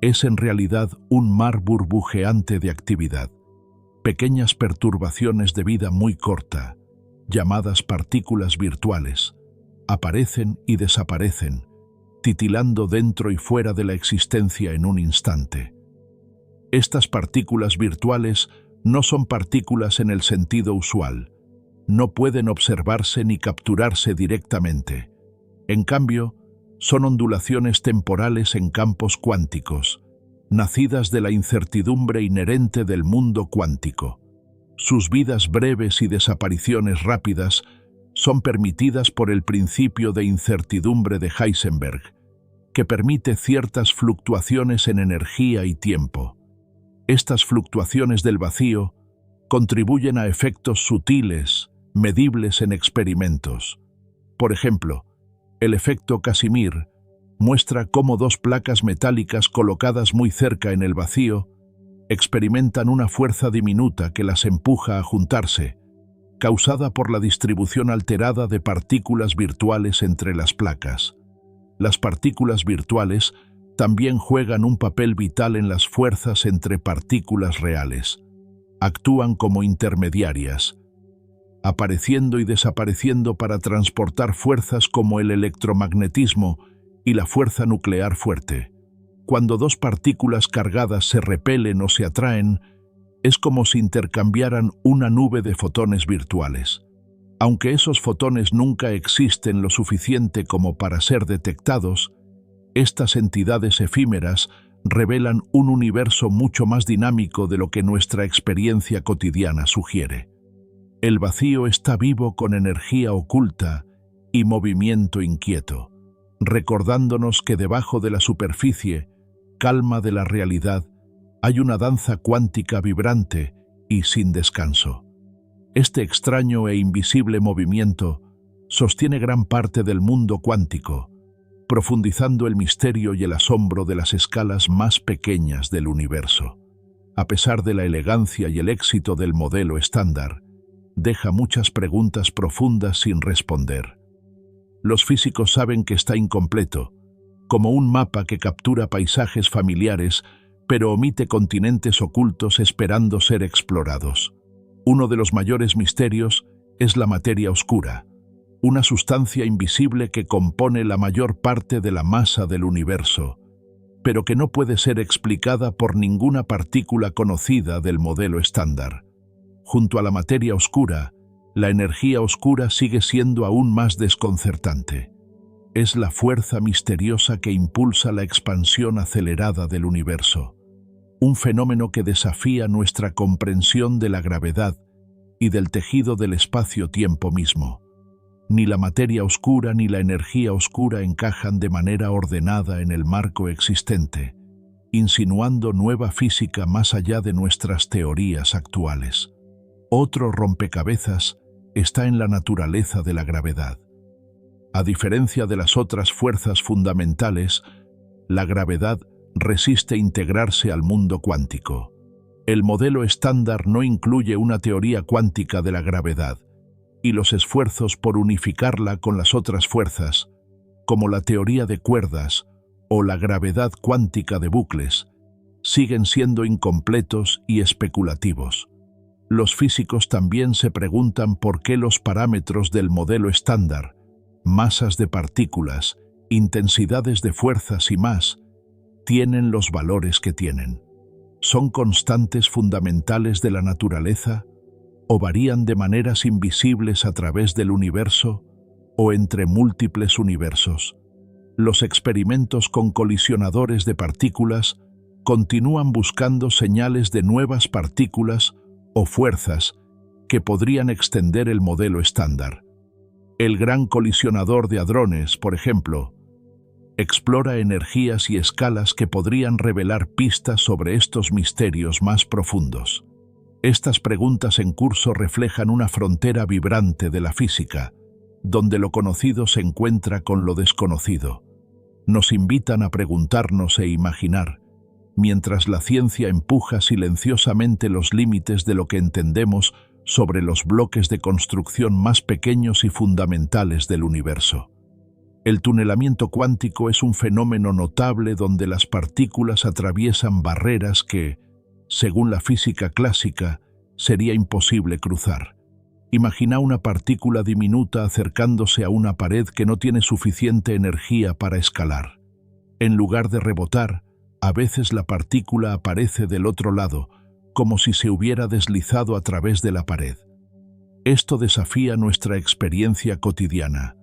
A: es en realidad un mar burbujeante de actividad. Pequeñas perturbaciones de vida muy corta, llamadas partículas virtuales, aparecen y desaparecen, titilando dentro y fuera de la existencia en un instante. Estas partículas virtuales no son partículas en el sentido usual, no pueden observarse ni capturarse directamente. En cambio, son ondulaciones temporales en campos cuánticos, nacidas de la incertidumbre inherente del mundo cuántico. Sus vidas breves y desapariciones rápidas son permitidas por el principio de incertidumbre de Heisenberg, que permite ciertas fluctuaciones en energía y tiempo. Estas fluctuaciones del vacío contribuyen a efectos sutiles, medibles en experimentos. Por ejemplo, el efecto Casimir muestra cómo dos placas metálicas colocadas muy cerca en el vacío experimentan una fuerza diminuta que las empuja a juntarse, causada por la distribución alterada de partículas virtuales entre las placas. Las partículas virtuales también juegan un papel vital en las fuerzas entre partículas reales. Actúan como intermediarias, apareciendo y desapareciendo para transportar fuerzas como el electromagnetismo y la fuerza nuclear fuerte. Cuando dos partículas cargadas se repelen o se atraen, es como si intercambiaran una nube de fotones virtuales. Aunque esos fotones nunca existen lo suficiente como para ser detectados, estas entidades efímeras revelan un universo mucho más dinámico de lo que nuestra experiencia cotidiana sugiere. El vacío está vivo con energía oculta y movimiento inquieto, recordándonos que debajo de la superficie, calma de la realidad, hay una danza cuántica vibrante y sin descanso. Este extraño e invisible movimiento sostiene gran parte del mundo cuántico, profundizando el misterio y el asombro de las escalas más pequeñas del universo. A pesar de la elegancia y el éxito del modelo estándar, deja muchas preguntas profundas sin responder. Los físicos saben que está incompleto, como un mapa que captura paisajes familiares, pero omite continentes ocultos esperando ser explorados. Uno de los mayores misterios es la materia oscura, una sustancia invisible que compone la mayor parte de la masa del universo, pero que no puede ser explicada por ninguna partícula conocida del modelo estándar. Junto a la materia oscura, la energía oscura sigue siendo aún más desconcertante. Es la fuerza misteriosa que impulsa la expansión acelerada del universo, un fenómeno que desafía nuestra comprensión de la gravedad y del tejido del espacio-tiempo mismo. Ni la materia oscura ni la energía oscura encajan de manera ordenada en el marco existente, insinuando nueva física más allá de nuestras teorías actuales. Otro rompecabezas está en la naturaleza de la gravedad. A diferencia de las otras fuerzas fundamentales, la gravedad resiste integrarse al mundo cuántico. El modelo estándar no incluye una teoría cuántica de la gravedad, y los esfuerzos por unificarla con las otras fuerzas, como la teoría de cuerdas o la gravedad cuántica de bucles, siguen siendo incompletos y especulativos. Los físicos también se preguntan por qué los parámetros del modelo estándar, masas de partículas, intensidades de fuerzas y más, tienen los valores que tienen. ¿Son constantes fundamentales de la naturaleza o varían de maneras invisibles a través del universo o entre múltiples universos? Los experimentos con colisionadores de partículas continúan buscando señales de nuevas partículas o fuerzas que podrían extender el modelo estándar. El Gran Colisionador de Hadrones, por ejemplo, explora energías y escalas que podrían revelar pistas sobre estos misterios más profundos. Estas preguntas en curso reflejan una frontera vibrante de la física, donde lo conocido se encuentra con lo desconocido. Nos invitan a preguntarnos e imaginar, mientras la ciencia empuja silenciosamente los límites de lo que entendemos sobre los bloques de construcción más pequeños y fundamentales del universo. El tunelamiento cuántico es un fenómeno notable donde las partículas atraviesan barreras que, según la física clásica, sería imposible cruzar. Imagina una partícula diminuta acercándose a una pared que no tiene suficiente energía para escalar. En lugar de rebotar, a veces la partícula aparece del otro lado, como si se hubiera deslizado a través de la pared. Esto desafía nuestra experiencia cotidiana,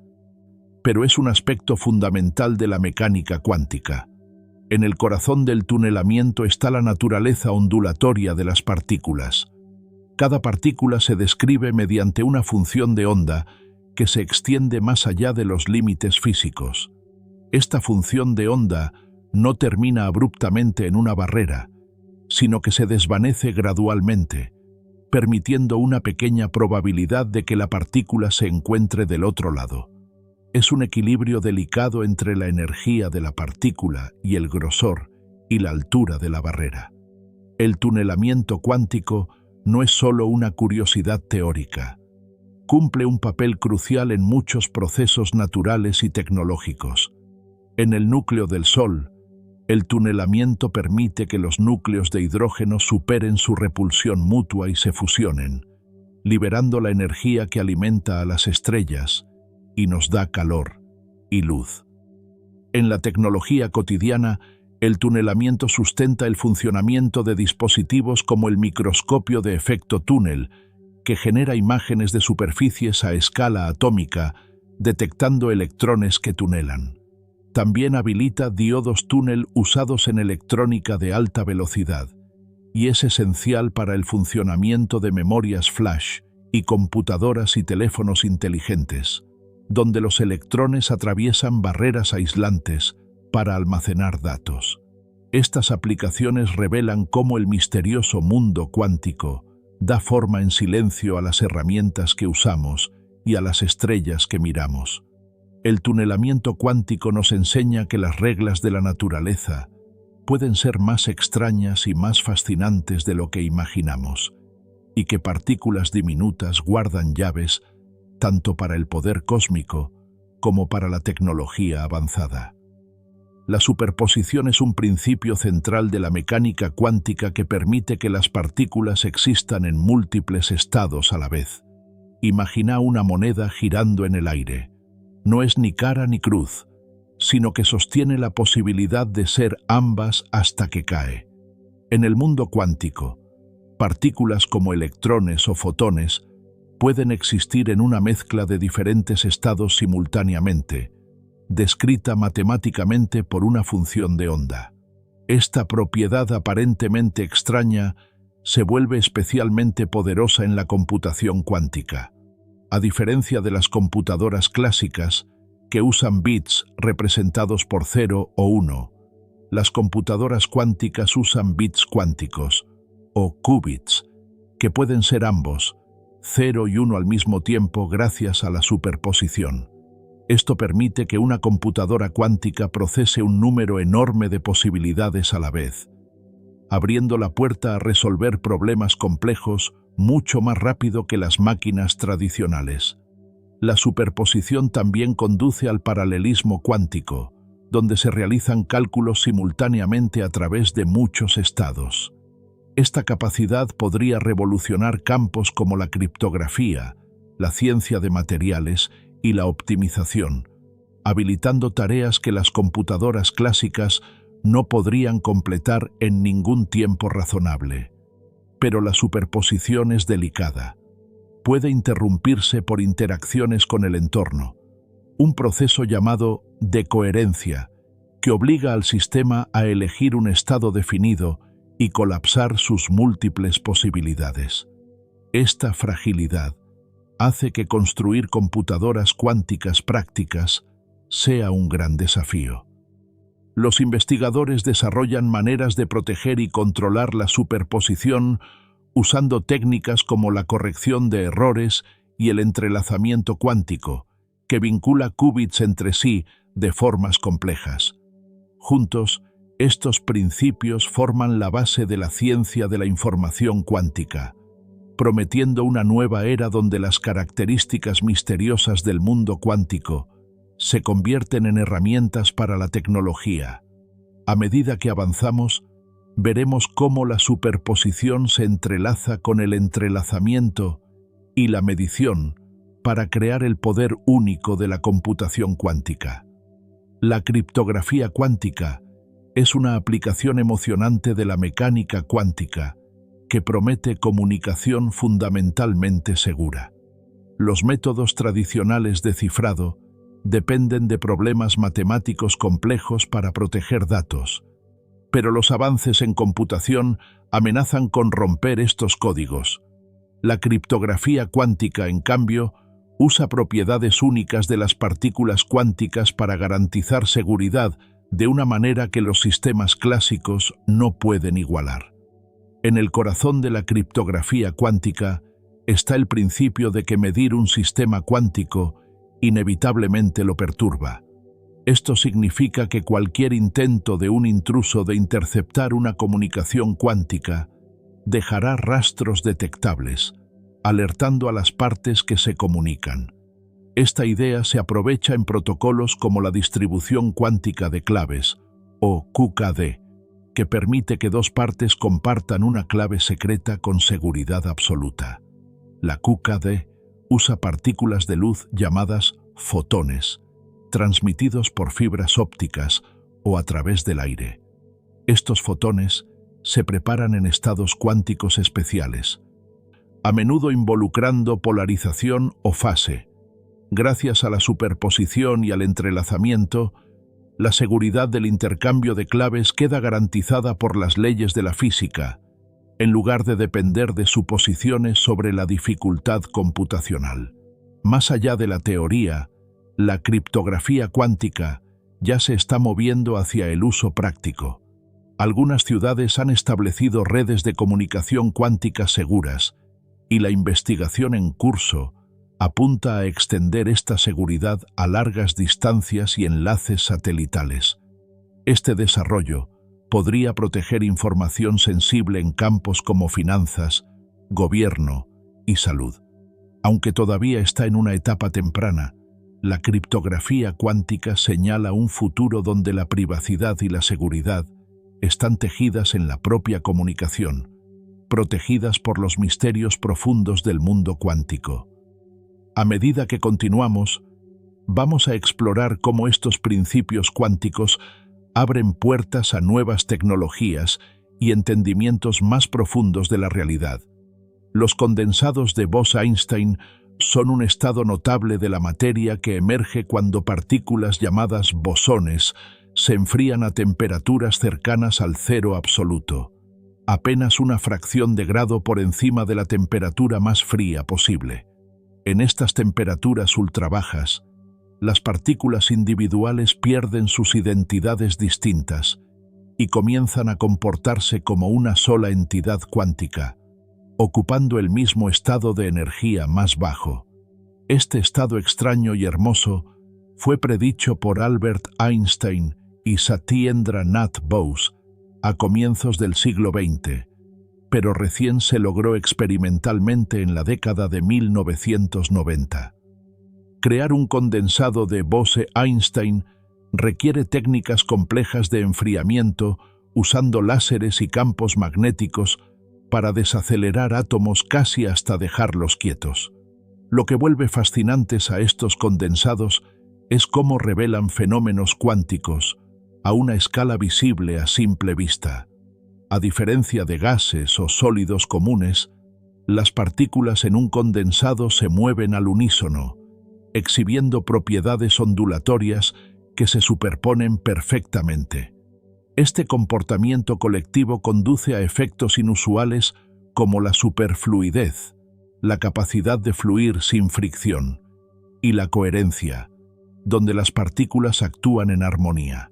A: pero es un aspecto fundamental de la mecánica cuántica. En el corazón del tunelamiento está la naturaleza ondulatoria de las partículas. Cada partícula se describe mediante una función de onda que se extiende más allá de los límites físicos. Esta función de onda no termina abruptamente en una barrera, sino que se desvanece gradualmente, permitiendo una pequeña probabilidad de que la partícula se encuentre del otro lado. Es un equilibrio delicado entre la energía de la partícula y el grosor y la altura de la barrera. El tunelamiento cuántico no es solo una curiosidad teórica. Cumple un papel crucial en muchos procesos naturales y tecnológicos. En el núcleo del Sol, el tunelamiento permite que los núcleos de hidrógeno superen su repulsión mutua y se fusionen, liberando la energía que alimenta a las estrellas y nos da calor y luz. En la tecnología cotidiana, el tunelamiento sustenta el funcionamiento de dispositivos como el microscopio de efecto túnel, que genera imágenes de superficies a escala atómica, detectando electrones que tunelan. También habilita diodos túnel usados en electrónica de alta velocidad, y es esencial para el funcionamiento de memorias flash y computadoras y teléfonos inteligentes, donde los electrones atraviesan barreras aislantes para almacenar datos. Estas aplicaciones revelan cómo el misterioso mundo cuántico da forma en silencio a las herramientas que usamos y a las estrellas que miramos. El tunelamiento cuántico nos enseña que las reglas de la naturaleza pueden ser más extrañas y más fascinantes de lo que imaginamos, y que partículas diminutas guardan llaves tanto para el poder cósmico como para la tecnología avanzada. La superposición es un principio central de la mecánica cuántica que permite que las partículas existan en múltiples estados a la vez. Imagina una moneda girando en el aire. No es ni cara ni cruz, sino que sostiene la posibilidad de ser ambas hasta que cae. En el mundo cuántico, partículas como electrones o fotones pueden existir en una mezcla de diferentes estados simultáneamente, descrita matemáticamente por una función de onda. Esta propiedad aparentemente extraña se vuelve especialmente poderosa en la computación cuántica. A diferencia de las computadoras clásicas, que usan bits representados por 0 o 1, las computadoras cuánticas usan bits cuánticos, o qubits, que pueden ser ambos, 0 y 1 al mismo tiempo gracias a la superposición. Esto permite que una computadora cuántica procese un número enorme de posibilidades a la vez, abriendo la puerta a resolver problemas complejos mucho más rápido que las máquinas tradicionales. La superposición también conduce al paralelismo cuántico, donde se realizan cálculos simultáneamente a través de muchos estados. Esta capacidad podría revolucionar campos como la criptografía, la ciencia de materiales y la optimización, habilitando tareas que las computadoras clásicas no podrían completar en ningún tiempo razonable. Pero la superposición es delicada. Puede interrumpirse por interacciones con el entorno, un proceso llamado decoherencia, que obliga al sistema a elegir un estado definido y colapsar sus múltiples posibilidades. Esta fragilidad hace que construir computadoras cuánticas prácticas sea un gran desafío. Los investigadores desarrollan maneras de proteger y controlar la superposición usando técnicas como la corrección de errores y el entrelazamiento cuántico, que vincula qubits entre sí de formas complejas. Juntos, estos principios forman la base de la ciencia de la información cuántica, prometiendo una nueva era donde las características misteriosas del mundo cuántico se convierten en herramientas para la tecnología. A medida que avanzamos, veremos cómo la superposición se entrelaza con el entrelazamiento y la medición para crear el poder único de la computación cuántica. La criptografía cuántica es una aplicación emocionante de la mecánica cuántica que promete comunicación fundamentalmente segura. Los métodos tradicionales de cifrado dependen de problemas matemáticos complejos para proteger datos, pero los avances en computación amenazan con romper estos códigos. La criptografía cuántica, en cambio, usa propiedades únicas de las partículas cuánticas para garantizar seguridad de una manera que los sistemas clásicos no pueden igualar. En el corazón de la criptografía cuántica está el principio de que medir un sistema cuántico inevitablemente lo perturba. Esto significa que cualquier intento de un intruso de interceptar una comunicación cuántica dejará rastros detectables, alertando a las partes que se comunican. Esta idea se aprovecha en protocolos como la distribución cuántica de claves, o QKD, que permite que dos partes compartan una clave secreta con seguridad absoluta. La QKD usa partículas de luz llamadas fotones, transmitidos por fibras ópticas o a través del aire. Estos fotones se preparan en estados cuánticos especiales, a menudo involucrando polarización o fase. Gracias a la superposición y al entrelazamiento, la seguridad del intercambio de claves queda garantizada por las leyes de la física, en lugar de depender de suposiciones sobre la dificultad computacional. Más allá de la teoría, la criptografía cuántica ya se está moviendo hacia el uso práctico. Algunas ciudades han establecido redes de comunicación cuántica seguras, y la investigación en curso apunta a extender esta seguridad a largas distancias y enlaces satelitales. Este desarrollo podría proteger información sensible en campos como finanzas, gobierno y salud. Aunque todavía está en una etapa temprana, La criptografía cuántica señala un futuro donde la privacidad y la seguridad están tejidas en la propia comunicación, protegidas por los misterios profundos del mundo cuántico. A medida que continuamos, vamos a explorar cómo estos principios cuánticos abren puertas a nuevas tecnologías y entendimientos más profundos de la realidad. Los condensados de Bose-Einstein son un estado notable de la materia que emerge cuando partículas llamadas bosones se enfrían a temperaturas cercanas al cero absoluto, apenas una fracción de grado por encima de la temperatura más fría posible. En estas temperaturas ultrabajas, las partículas individuales pierden sus identidades distintas y comienzan a comportarse como una sola entidad cuántica, ocupando el mismo estado de energía más bajo. Este estado extraño y hermoso fue predicho por Albert Einstein y Satyendra Nath Bose a comienzos del siglo XX, pero recién se logró experimentalmente en la década de 1990. Crear un condensado de Bose-Einstein requiere técnicas complejas de enfriamiento usando láseres y campos magnéticos para desacelerar átomos casi hasta dejarlos quietos. Lo que vuelve fascinantes a estos condensados es cómo revelan fenómenos cuánticos a una escala visible a simple vista. A diferencia de gases o sólidos comunes, las partículas en un condensado se mueven al unísono, exhibiendo propiedades ondulatorias que se superponen perfectamente. Este comportamiento colectivo conduce a efectos inusuales como la superfluidez, la capacidad de fluir sin fricción, y la coherencia, donde las partículas actúan en armonía.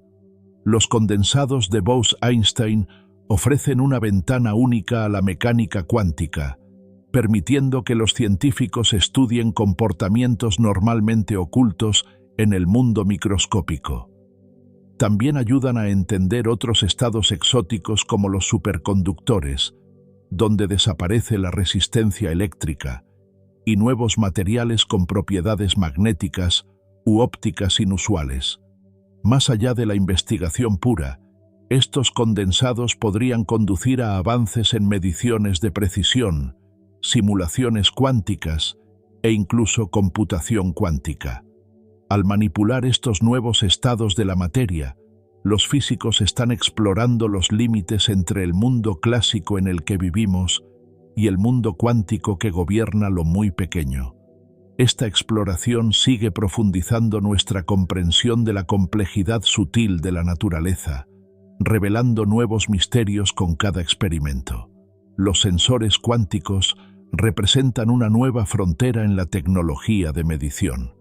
A: Los condensados de Bose-Einstein ofrecen una ventana única a la mecánica cuántica, permitiendo que los científicos estudien comportamientos normalmente ocultos en el mundo microscópico. También ayudan a entender otros estados exóticos como los superconductores, donde desaparece la resistencia eléctrica, y nuevos materiales con propiedades magnéticas u ópticas inusuales. Más allá de la investigación pura, estos condensados podrían conducir a avances en mediciones de precisión, simulaciones cuánticas e incluso computación cuántica. Al manipular estos nuevos estados de la materia, los físicos están explorando los límites entre el mundo clásico en el que vivimos y el mundo cuántico que gobierna lo muy pequeño. Esta exploración sigue profundizando nuestra comprensión de la complejidad sutil de la naturaleza, revelando nuevos misterios con cada experimento. Los sensores cuánticos representan una nueva frontera en la tecnología de medición.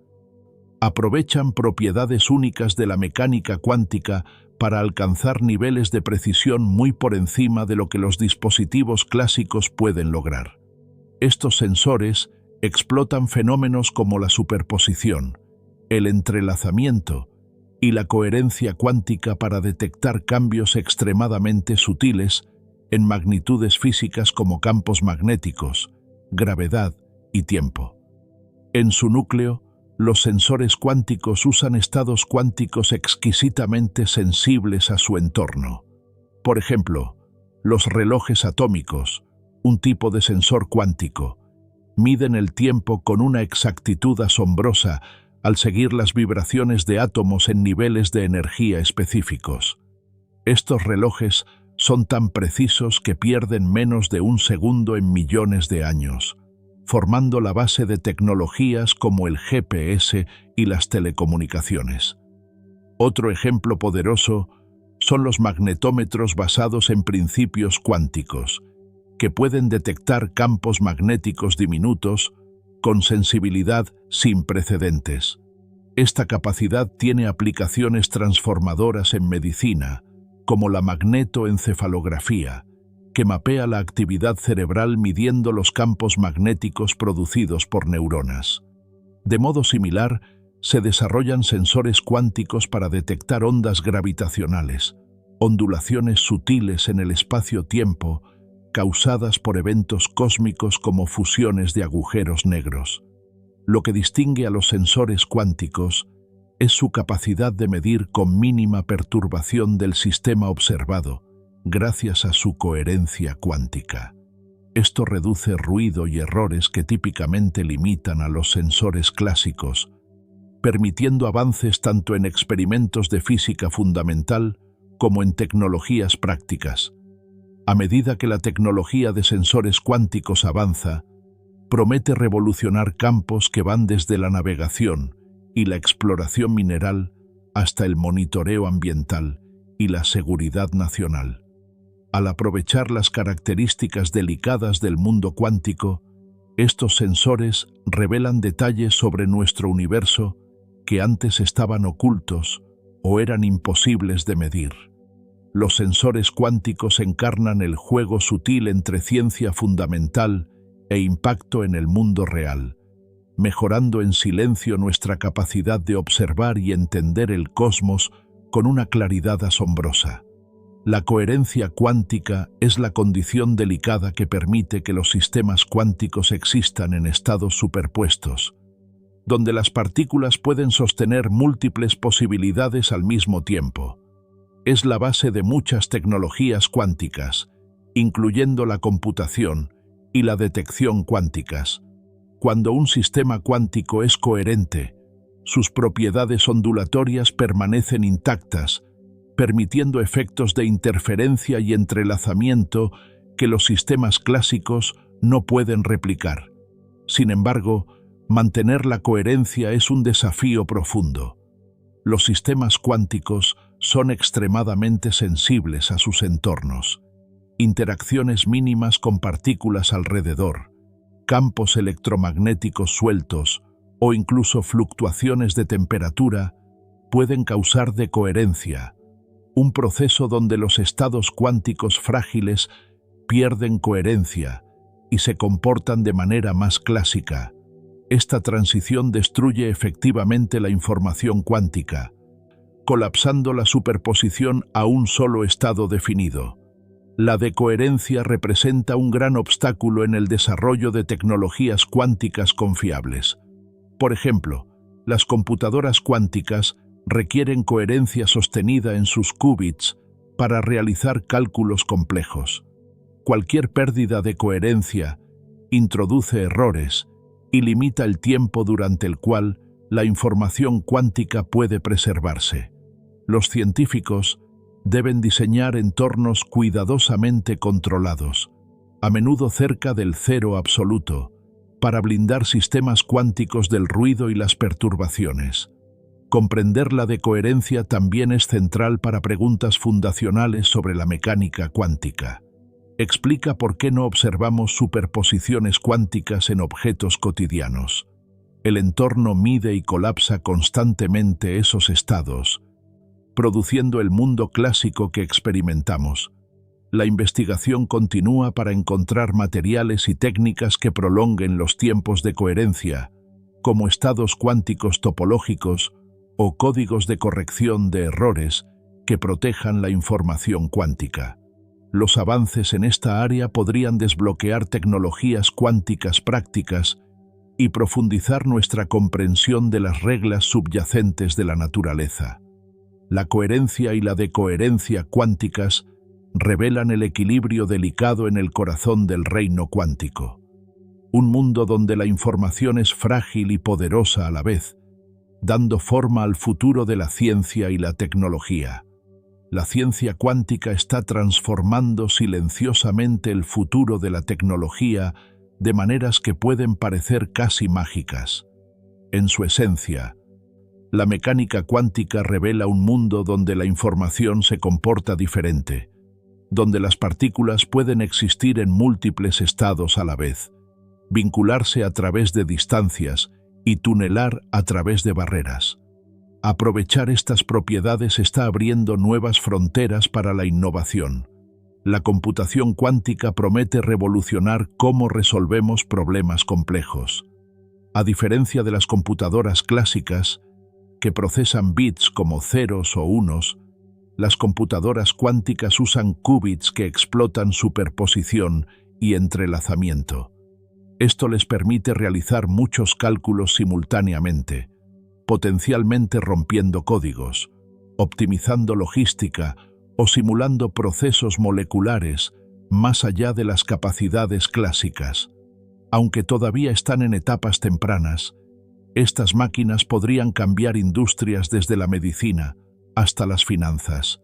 A: Aprovechan propiedades únicas de la mecánica cuántica para alcanzar niveles de precisión muy por encima de lo que los dispositivos clásicos pueden lograr. Estos sensores explotan fenómenos como la superposición, el entrelazamiento y la coherencia cuántica para detectar cambios extremadamente sutiles en magnitudes físicas como campos magnéticos, gravedad y tiempo. En su núcleo, los sensores cuánticos usan estados cuánticos exquisitamente sensibles a su entorno. Por ejemplo, los relojes atómicos, un tipo de sensor cuántico, miden el tiempo con una exactitud asombrosa al seguir las vibraciones de átomos en niveles de energía específicos. Estos relojes son tan precisos que pierden menos de un segundo en millones de años, formando la base de tecnologías como el GPS y las telecomunicaciones. Otro ejemplo poderoso son los magnetómetros basados en principios cuánticos, que pueden detectar campos magnéticos diminutos con sensibilidad sin precedentes. Esta capacidad tiene aplicaciones transformadoras en medicina, como la magnetoencefalografía, que mapea la actividad cerebral midiendo los campos magnéticos producidos por neuronas. De modo similar, se desarrollan sensores cuánticos para detectar ondas gravitacionales, ondulaciones sutiles en el espacio-tiempo causadas por eventos cósmicos como fusiones de agujeros negros. Lo que distingue a los sensores cuánticos es su capacidad de medir con mínima perturbación del sistema observado, gracias a su coherencia cuántica. Esto reduce ruido y errores que típicamente limitan a los sensores clásicos, permitiendo avances tanto en experimentos de física fundamental como en tecnologías prácticas. A medida que la tecnología de sensores cuánticos avanza, promete revolucionar campos que van desde la navegación y la exploración mineral hasta el monitoreo ambiental y la seguridad nacional. Al aprovechar las características delicadas del mundo cuántico, estos sensores revelan detalles sobre nuestro universo que antes estaban ocultos o eran imposibles de medir. Los sensores cuánticos encarnan el juego sutil entre ciencia fundamental e impacto en el mundo real, mejorando en silencio nuestra capacidad de observar y entender el cosmos con una claridad asombrosa. La coherencia cuántica es la condición delicada que permite que los sistemas cuánticos existan en estados superpuestos, donde las partículas pueden sostener múltiples posibilidades al mismo tiempo. Es la base de muchas tecnologías cuánticas, incluyendo la computación y la detección cuánticas. Cuando un sistema cuántico es coherente, sus propiedades ondulatorias permanecen intactas, permitiendo efectos de interferencia y entrelazamiento que los sistemas clásicos no pueden replicar. Sin embargo, mantener la coherencia es un desafío profundo. Los sistemas cuánticos son extremadamente sensibles a sus entornos. Interacciones mínimas con partículas alrededor, campos electromagnéticos sueltos o incluso fluctuaciones de temperatura pueden causar decoherencia, un proceso donde los estados cuánticos frágiles pierden coherencia y se comportan de manera más clásica. Esta transición destruye efectivamente la información cuántica, colapsando la superposición a un solo estado definido. La decoherencia representa un gran obstáculo en el desarrollo de tecnologías cuánticas confiables. Por ejemplo, las computadoras cuánticas requieren coherencia sostenida en sus qubits para realizar cálculos complejos. Cualquier pérdida de coherencia introduce errores y limita el tiempo durante el cual la información cuántica puede preservarse. Los científicos deben diseñar entornos cuidadosamente controlados, a menudo cerca del cero absoluto, para blindar sistemas cuánticos del ruido y las perturbaciones. Comprender la decoherencia también es central para preguntas fundacionales sobre la mecánica cuántica. Explica por qué no observamos superposiciones cuánticas en objetos cotidianos. El entorno mide y colapsa constantemente esos estados, produciendo el mundo clásico que experimentamos. La investigación continúa para encontrar materiales y técnicas que prolonguen los tiempos de coherencia, como estados cuánticos topológicos o códigos de corrección de errores que protejan la información cuántica. Los avances en esta área podrían desbloquear tecnologías cuánticas prácticas y profundizar nuestra comprensión de las reglas subyacentes de la naturaleza. La coherencia y la decoherencia cuánticas revelan el equilibrio delicado en el corazón del reino cuántico. Un mundo donde la información es frágil y poderosa a la vez, dando forma al futuro de la ciencia y la tecnología. La ciencia cuántica está transformando silenciosamente el futuro de la tecnología de maneras que pueden parecer casi mágicas. En su esencia, la mecánica cuántica revela un mundo donde la información se comporta diferente, donde las partículas pueden existir en múltiples estados a la vez, vincularse a través de distancias y tunelar a través de barreras. Aprovechar estas propiedades está abriendo nuevas fronteras para la innovación. La computación cuántica promete revolucionar cómo resolvemos problemas complejos. A diferencia de las computadoras clásicas, que procesan bits como ceros o unos, las computadoras cuánticas usan qubits que explotan superposición y entrelazamiento. Esto les permite realizar muchos cálculos simultáneamente, potencialmente rompiendo códigos, optimizando logística o simulando procesos moleculares más allá de las capacidades clásicas. Aunque todavía están en etapas tempranas, estas máquinas podrían cambiar industrias desde la medicina hasta las finanzas.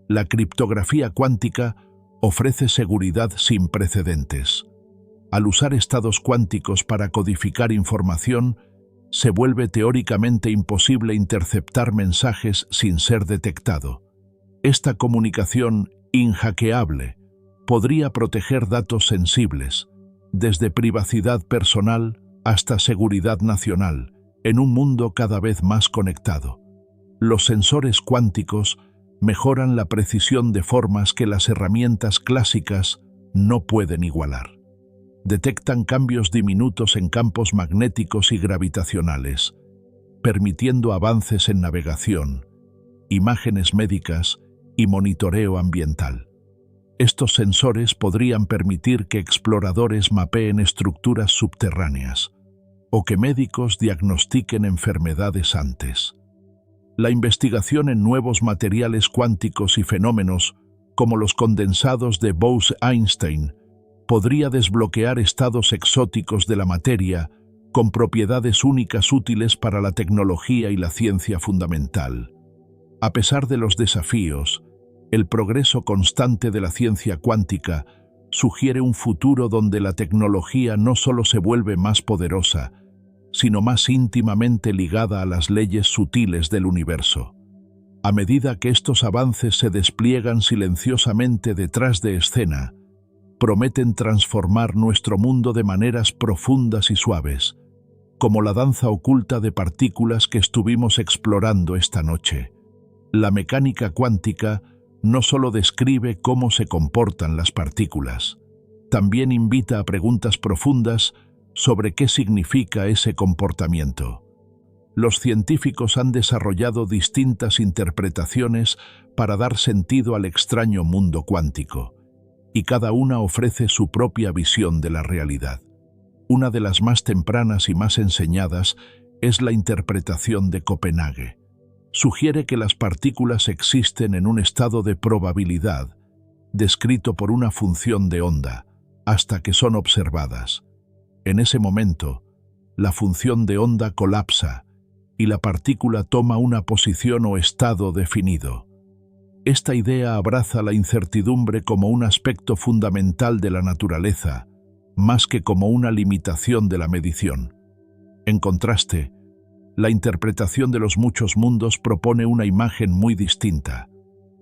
A: La criptografía cuántica ofrece seguridad sin precedentes. Al usar estados cuánticos para codificar información, se vuelve teóricamente imposible interceptar mensajes sin ser detectado. Esta comunicación inhackeable podría proteger datos sensibles, desde privacidad personal hasta seguridad nacional, en un mundo cada vez más conectado. Los sensores cuánticos mejoran la precisión de formas que las herramientas clásicas no pueden igualar. Detectan cambios diminutos en campos magnéticos y gravitacionales, permitiendo avances en navegación, imágenes médicas y monitoreo ambiental. Estos sensores podrían permitir que exploradores mapeen estructuras subterráneas o que médicos diagnostiquen enfermedades antes. La investigación en nuevos materiales cuánticos y fenómenos, como los condensados de Bose-Einstein, podría desbloquear estados exóticos de la materia con propiedades únicas útiles para la tecnología y la ciencia fundamental. A pesar de los desafíos, el progreso constante de la ciencia cuántica sugiere un futuro donde la tecnología no solo se vuelve más poderosa, sino más íntimamente ligada a las leyes sutiles del universo. A medida que estos avances se despliegan silenciosamente detrás de escena, prometen transformar nuestro mundo de maneras profundas y suaves, como la danza oculta de partículas que estuvimos explorando esta noche. La mecánica cuántica no solo describe cómo se comportan las partículas, también invita a preguntas profundas sobre qué significa ese comportamiento. Los científicos han desarrollado distintas interpretaciones para dar sentido al extraño mundo cuántico, y cada una ofrece su propia visión de la realidad. Una de las más tempranas y más enseñadas es la interpretación de Copenhague. Sugiere que las partículas existen en un estado de probabilidad, descrito por una función de onda, hasta que son observadas. En ese momento, la función de onda colapsa y la partícula toma una posición o estado definido. Esta idea abraza la incertidumbre como un aspecto fundamental de la naturaleza, más que como una limitación de la medición. En contraste, la interpretación de los muchos mundos propone una imagen muy distinta.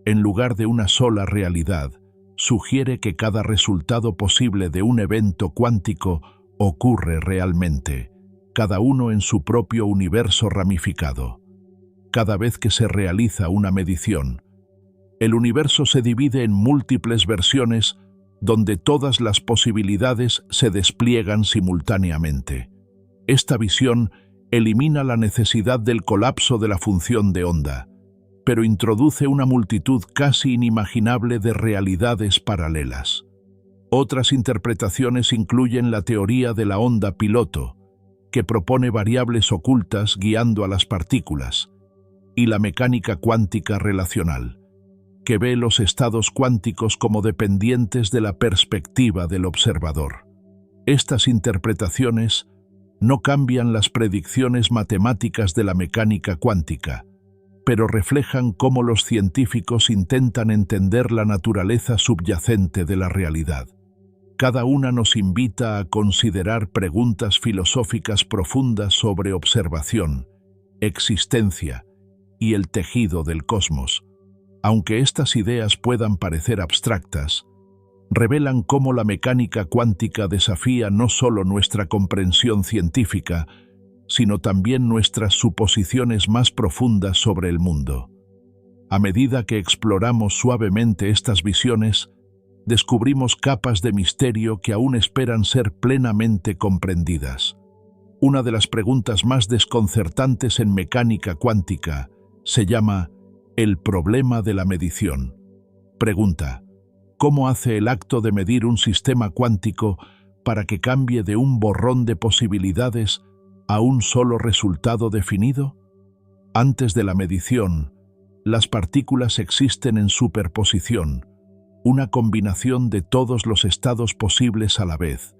A: En lugar de una sola realidad, sugiere que cada resultado posible de un evento cuántico ocurre realmente, cada uno en su propio universo ramificado. Cada vez que se realiza una medición, el universo se divide en múltiples versiones donde todas las posibilidades se despliegan simultáneamente. Esta visión elimina la necesidad del colapso de la función de onda, pero introduce una multitud casi inimaginable de realidades paralelas. Otras interpretaciones incluyen la teoría de la onda piloto, que propone variables ocultas guiando a las partículas, y la mecánica cuántica relacional, que ve los estados cuánticos como dependientes de la perspectiva del observador. Estas interpretaciones no cambian las predicciones matemáticas de la mecánica cuántica, pero reflejan cómo los científicos intentan entender la naturaleza subyacente de la realidad. Cada una nos invita a considerar preguntas filosóficas profundas sobre observación, existencia y el tejido del cosmos. Aunque estas ideas puedan parecer abstractas, revelan cómo la mecánica cuántica desafía no solo nuestra comprensión científica, sino también nuestras suposiciones más profundas sobre el mundo. A medida que exploramos suavemente estas visiones, descubrimos capas de misterio que aún esperan ser plenamente comprendidas. Una de las preguntas más desconcertantes en mecánica cuántica se llama el problema de la medición. Pregunta: ¿cómo hace el acto de medir un sistema cuántico para que cambie de un borrón de posibilidades a un solo resultado definido? Antes de la medición, las partículas existen en superposición, una combinación de todos los estados posibles a la vez,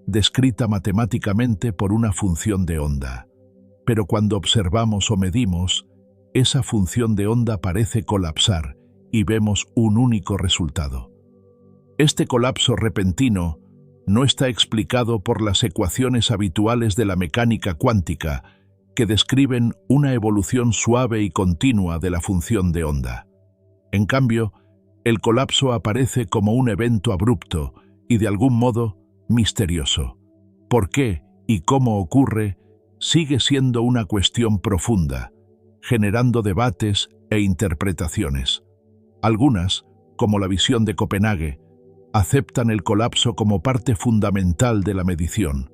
A: descrita matemáticamente por una función de onda. Pero cuando observamos o medimos, esa función de onda parece colapsar y vemos un único resultado. Este colapso repentino no está explicado por las ecuaciones habituales de la mecánica cuántica, que describen una evolución suave y continua de la función de onda. En cambio, el colapso aparece como un evento abrupto y de algún modo misterioso. ¿Por qué y cómo ocurre? Sigue siendo una cuestión profunda, generando debates e interpretaciones. Algunas, como la visión de Copenhague, aceptan el colapso como parte fundamental de la medición,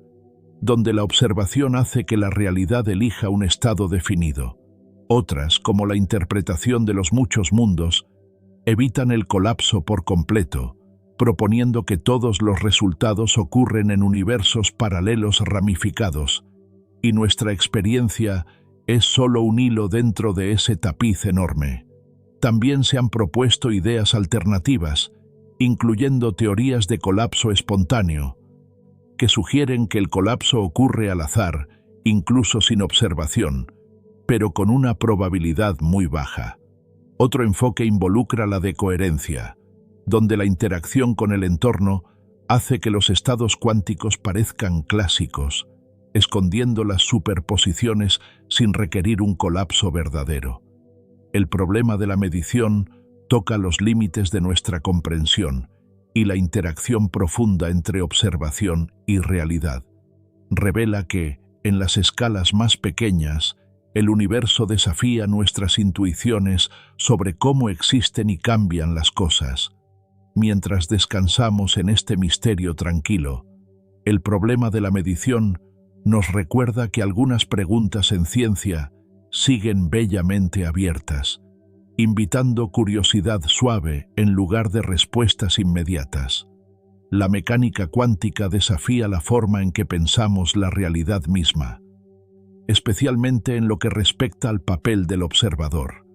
A: donde la observación hace que la realidad elija un estado definido. Otras, como la interpretación de los muchos mundos, evitan el colapso por completo, proponiendo que todos los resultados ocurren en universos paralelos ramificados, y nuestra experiencia es solo un hilo dentro de ese tapiz enorme. También se han propuesto ideas alternativas, incluyendo teorías de colapso espontáneo, que sugieren que el colapso ocurre al azar, incluso sin observación, pero con una probabilidad muy baja. Otro enfoque involucra la decoherencia, donde la interacción con el entorno hace que los estados cuánticos parezcan clásicos, escondiendo las superposiciones sin requerir un colapso verdadero. El problema de la medición toca los límites de nuestra comprensión y la interacción profunda entre observación y realidad. Revela que, en las escalas más pequeñas, el universo desafía nuestras intuiciones sobre cómo existen y cambian las cosas. Mientras descansamos en este misterio tranquilo, el problema de la medición nos recuerda que algunas preguntas en ciencia siguen bellamente abiertas, invitando curiosidad suave en lugar de respuestas inmediatas. La mecánica cuántica desafía la forma en que pensamos la realidad misma, especialmente en lo que respecta al papel del observador.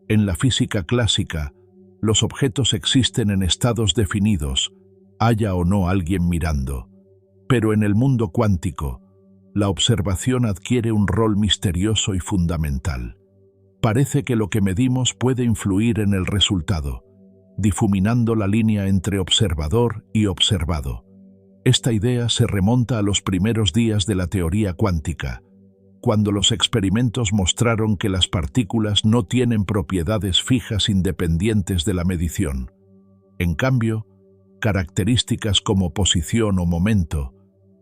A: En la física clásica, los objetos existen en estados definidos, haya o no alguien mirando. Pero en el mundo cuántico, la observación adquiere un rol misterioso y fundamental. Parece que lo que medimos puede influir en el resultado, difuminando la línea entre observador y observado. Esta idea se remonta a los primeros días de la teoría cuántica, cuando los experimentos mostraron que las partículas no tienen propiedades fijas independientes de la medición. En cambio, características como posición o momento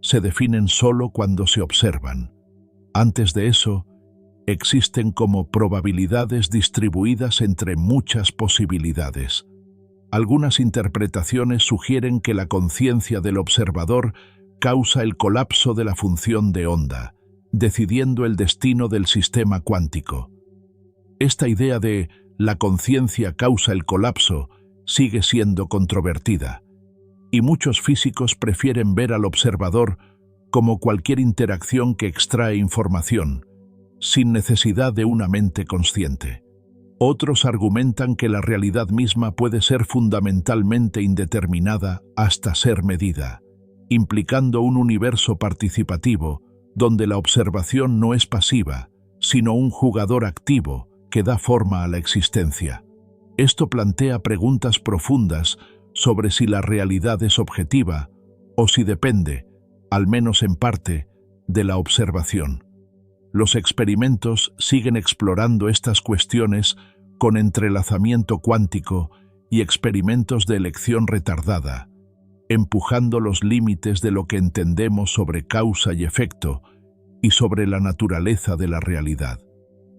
A: se definen solo cuando se observan. Antes de eso, existen como probabilidades distribuidas entre muchas posibilidades. Algunas interpretaciones sugieren que la conciencia del observador causa el colapso de la función de onda, decidiendo el destino del sistema cuántico. Esta idea de la conciencia causa el colapso sigue siendo controvertida, y muchos físicos prefieren ver al observador como cualquier interacción que extrae información, sin necesidad de una mente consciente. Otros argumentan que la realidad misma puede ser fundamentalmente indeterminada hasta ser medida, implicando un universo participativo donde la observación no es pasiva, sino un jugador activo que da forma a la existencia. Esto plantea preguntas profundas sobre si la realidad es objetiva o si depende, al menos en parte, de la observación. Los experimentos siguen explorando estas cuestiones con entrelazamiento cuántico y experimentos de elección retardada, empujando los límites de lo que entendemos sobre causa y efecto y sobre la naturaleza de la realidad.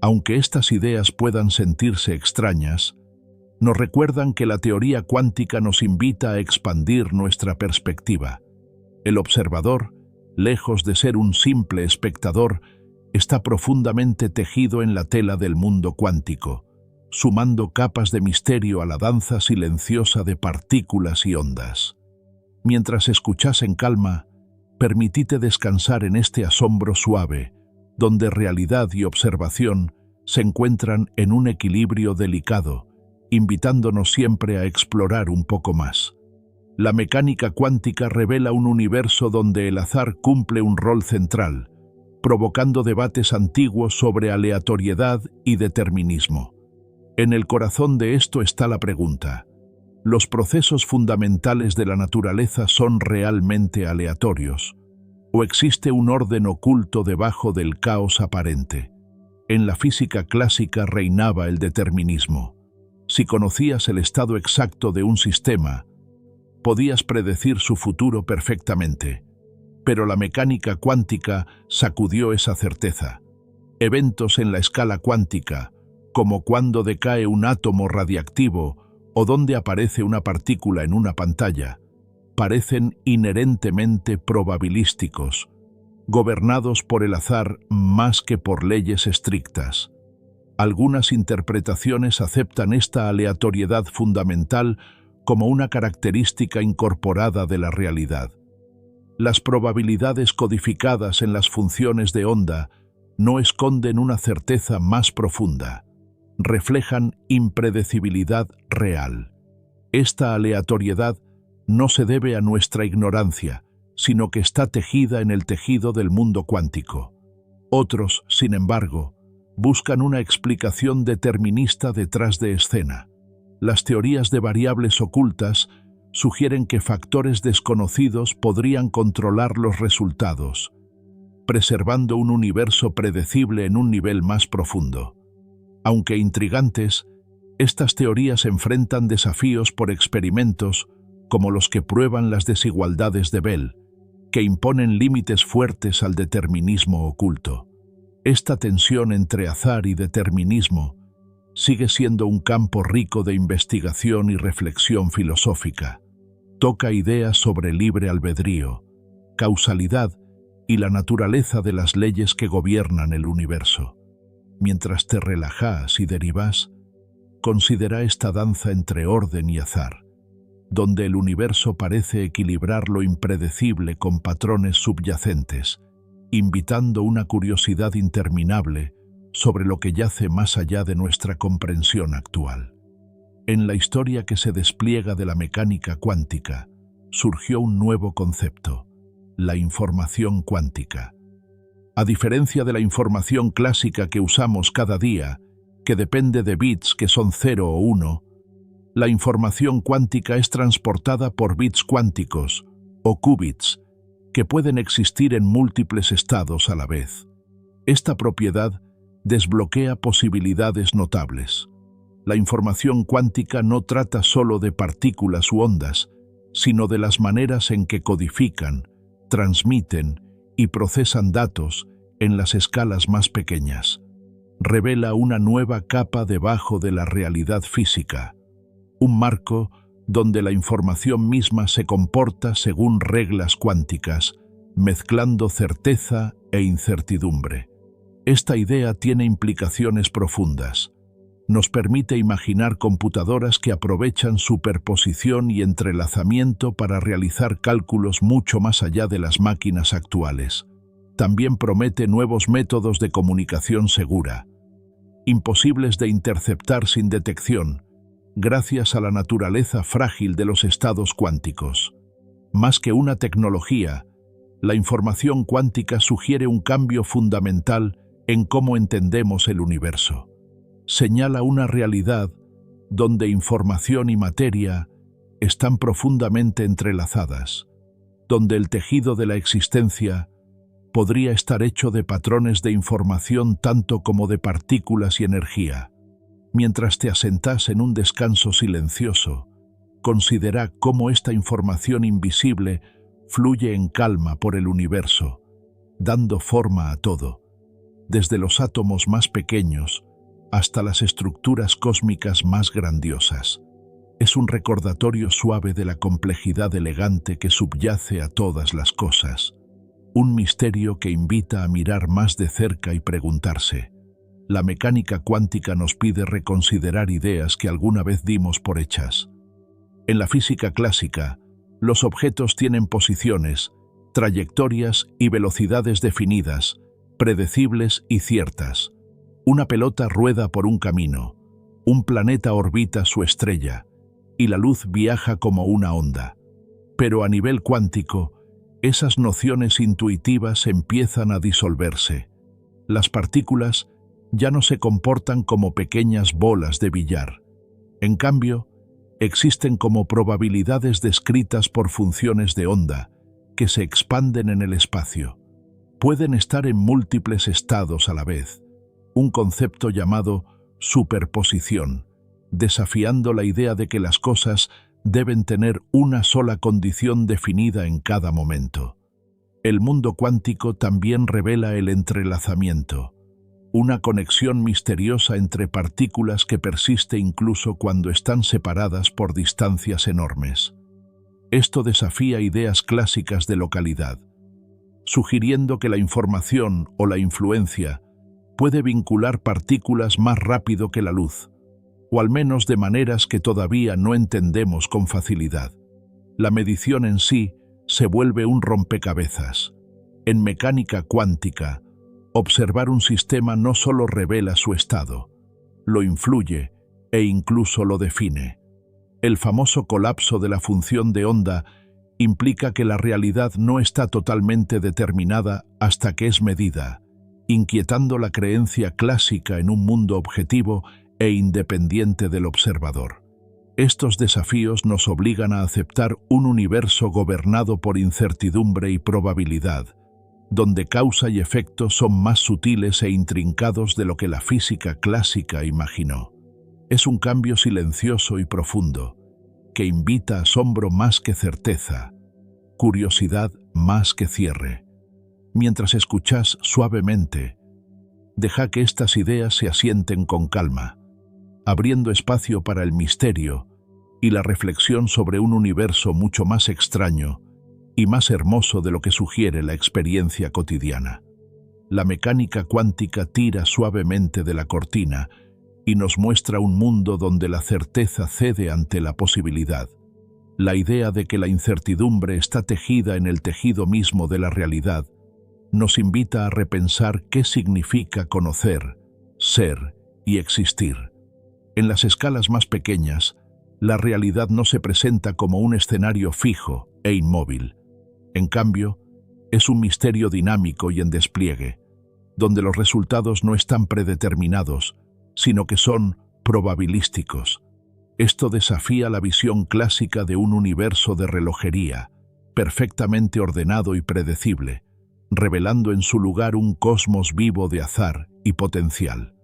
A: Aunque estas ideas puedan sentirse extrañas, nos recuerdan que la teoría cuántica nos invita a expandir nuestra perspectiva. El observador, lejos de ser un simple espectador, está profundamente tejido en la tela del mundo cuántico, sumando capas de misterio a la danza silenciosa de partículas y ondas. Mientras escuchas en calma, permitite descansar en este asombro suave, donde realidad y observación se encuentran en un equilibrio delicado, invitándonos siempre a explorar un poco más. La mecánica cuántica revela un universo donde el azar cumple un rol central, provocando debates antiguos sobre aleatoriedad y determinismo. En el corazón de esto está la pregunta: ¿los procesos fundamentales de la naturaleza son realmente aleatorios? ¿O existe un orden oculto debajo del caos aparente? En la física clásica reinaba el determinismo. Si conocías el estado exacto de un sistema, podías predecir su futuro perfectamente. Pero la mecánica cuántica sacudió esa certeza. Eventos en la escala cuántica, como cuando decae un átomo radiactivo o donde aparece una partícula en una pantalla, parecen inherentemente probabilísticos, gobernados por el azar más que por leyes estrictas. Algunas interpretaciones aceptan esta aleatoriedad fundamental como una característica incorporada de la realidad. Las probabilidades codificadas en las funciones de onda no esconden una certeza más profunda, reflejan impredecibilidad real. Esta aleatoriedad no se debe a nuestra ignorancia, sino que está tejida en el tejido del mundo cuántico. Otros, sin embargo, buscan una explicación determinista detrás de escena. Las teorías de variables ocultas sugieren que factores desconocidos podrían controlar los resultados, preservando un universo predecible en un nivel más profundo. Aunque intrigantes, estas teorías enfrentan desafíos por experimentos como los que prueban las desigualdades de Bell, que imponen límites fuertes al determinismo oculto. Esta tensión entre azar y determinismo sigue siendo un campo rico de investigación y reflexión filosófica. Toca ideas sobre libre albedrío, causalidad y la naturaleza de las leyes que gobiernan el universo. Mientras te relajas y derivas, considera esta danza entre orden y azar, donde el universo parece equilibrar lo impredecible con patrones subyacentes, invitando una curiosidad interminable sobre lo que yace más allá de nuestra comprensión actual. En la historia que se despliega de la mecánica cuántica, surgió un nuevo concepto: la información cuántica. A diferencia de la información clásica que usamos cada día, que depende de bits que son 0 o 1, la información cuántica es transportada por bits cuánticos, o qubits, que pueden existir en múltiples estados a la vez. Esta propiedad desbloquea posibilidades notables. La información cuántica no trata solo de partículas u ondas, sino de las maneras en que codifican, transmiten y procesan datos en las escalas más pequeñas. Revela una nueva capa debajo de la realidad física, un marco donde la información misma se comporta según reglas cuánticas, mezclando certeza e incertidumbre. Esta idea tiene implicaciones profundas. Nos permite imaginar computadoras que aprovechan superposición y entrelazamiento para realizar cálculos mucho más allá de las máquinas actuales. También promete nuevos métodos de comunicación segura, imposibles de interceptar sin detección, gracias a la naturaleza frágil de los estados cuánticos. Más que una tecnología, la información cuántica sugiere un cambio fundamental en cómo entendemos el universo. Señala una realidad donde información y materia están profundamente entrelazadas, donde el tejido de la existencia podría estar hecho de patrones de información tanto como de partículas y energía. Mientras te asentas en un descanso silencioso, considera cómo esta información invisible fluye en calma por el universo, dando forma a todo, desde los átomos más pequeños hasta las estructuras cósmicas más grandiosas. Es un recordatorio suave de la complejidad elegante que subyace a todas las cosas, un misterio que invita a mirar más de cerca y preguntarse. La mecánica cuántica nos pide reconsiderar ideas que alguna vez dimos por hechas. En la física clásica, los objetos tienen posiciones trayectorias y velocidades definidas, predecibles y ciertas. Una pelota rueda por un camino, un planeta orbita su estrella, y la luz viaja como una onda. Pero a nivel cuántico, esas nociones intuitivas empiezan a disolverse. Las partículas ya no se comportan como pequeñas bolas de billar. En cambio, existen como probabilidades descritas por funciones de onda que se expanden en el espacio. Pueden estar en múltiples estados a la vez, un concepto llamado superposición, desafiando la idea de que las cosas deben tener una sola condición definida en cada momento. El mundo cuántico también revela el entrelazamiento, una conexión misteriosa entre partículas que persiste incluso cuando están separadas por distancias enormes. Esto desafía ideas clásicas de localidad, sugiriendo que la información o la influencia puede vincular partículas más rápido que la luz, o al menos de maneras que todavía no entendemos con facilidad. La medición en sí se vuelve un rompecabezas. En mecánica cuántica, observar un sistema no solo revela su estado, lo influye e incluso lo define. El famoso colapso de la función de onda implica que la realidad no está totalmente determinada hasta que es medida, inquietando la creencia clásica en un mundo objetivo e independiente del observador. Estos desafíos nos obligan a aceptar un universo gobernado por incertidumbre y probabilidad, donde causa y efecto son más sutiles e intrincados de lo que la física clásica imaginó. Es un cambio silencioso y profundo, que invita a asombro más que certeza, curiosidad más que cierre. Mientras escuchas suavemente, deja que estas ideas se asienten con calma, abriendo espacio para el misterio y la reflexión sobre un universo mucho más extraño y más hermoso de lo que sugiere la experiencia cotidiana. La mecánica cuántica tira suavemente de la cortina y nos muestra un mundo donde la certeza cede ante la posibilidad. La idea de que la incertidumbre está tejida en el tejido mismo de la realidad nos invita a repensar qué significa conocer, ser y existir. En las escalas más pequeñas, la realidad no se presenta como un escenario fijo e inmóvil. En cambio, es un misterio dinámico y en despliegue, donde los resultados no están predeterminados, sino que son probabilísticos. Esto desafía la visión clásica de un universo de relojería, perfectamente ordenado y predecible, revelando en su lugar un cosmos vivo de azar y potencial.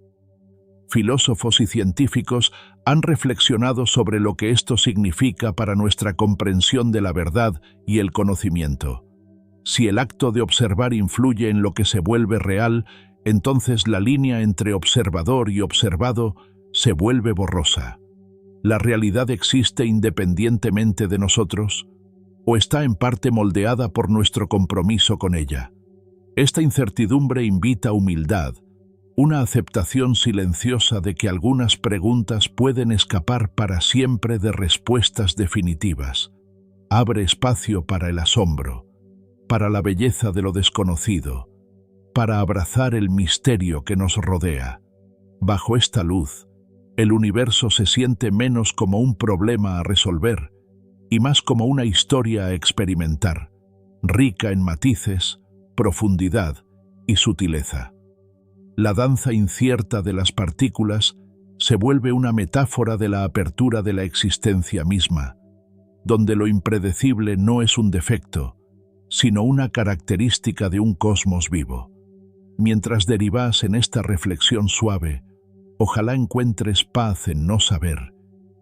A: Filósofos y científicos han reflexionado sobre lo que esto significa para nuestra comprensión de la verdad y el conocimiento. Si el acto de observar influye en lo que se vuelve real, entonces la línea entre observador y observado se vuelve borrosa. ¿La realidad existe independientemente de nosotros, o está en parte moldeada por nuestro compromiso con ella? Esta incertidumbre invita a humildad, una aceptación silenciosa de que algunas preguntas pueden escapar para siempre de respuestas definitivas. Abre espacio para el asombro, para la belleza de lo desconocido, para abrazar el misterio que nos rodea. Bajo esta luz, el universo se siente menos como un problema a resolver y más como una historia a experimentar, rica en matices, profundidad y sutileza. La danza incierta de las partículas se vuelve una metáfora de la apertura de la existencia misma, donde lo impredecible no es un defecto, sino una característica de un cosmos vivo. Mientras derivas en esta reflexión suave, ojalá encuentres paz en no saber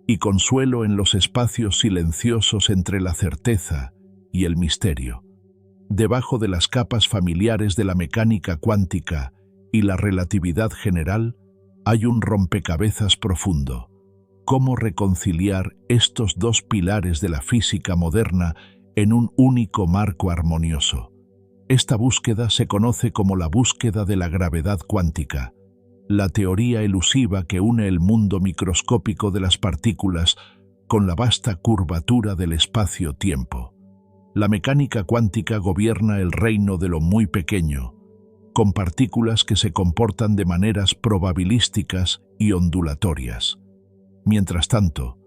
A: y consuelo en los espacios silenciosos entre la certeza y el misterio. Debajo de las capas familiares de la mecánica cuántica y la relatividad general, hay un rompecabezas profundo. ¿Cómo reconciliar estos dos pilares de la física moderna en un único marco armonioso? Esta búsqueda se conoce como la búsqueda de la gravedad cuántica, la teoría elusiva que une el mundo microscópico de las partículas con la vasta curvatura del espacio-tiempo. La mecánica cuántica gobierna el reino de lo muy pequeño, con partículas que se comportan de maneras probabilísticas y ondulatorias. Mientras tanto,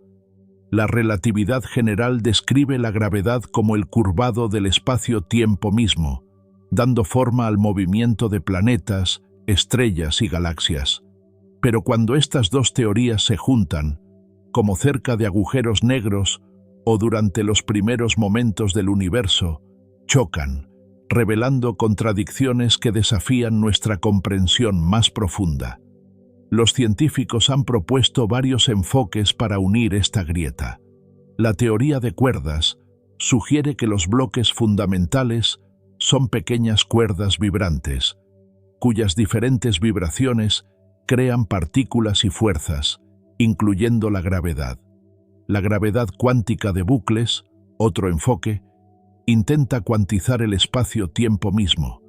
A: la relatividad general describe la gravedad como el curvado del espacio-tiempo mismo, dando forma al movimiento de planetas, estrellas y galaxias. Pero cuando estas dos teorías se juntan, como cerca de agujeros negros o durante los primeros momentos del universo, chocan, revelando contradicciones que desafían nuestra comprensión más profunda. Los científicos han propuesto varios enfoques para unir esta grieta. La teoría de cuerdas sugiere que los bloques fundamentales son pequeñas cuerdas vibrantes, cuyas diferentes vibraciones crean partículas y fuerzas, incluyendo la gravedad. La gravedad cuántica de bucles, otro enfoque, intenta cuantizar el espacio-tiempo mismo,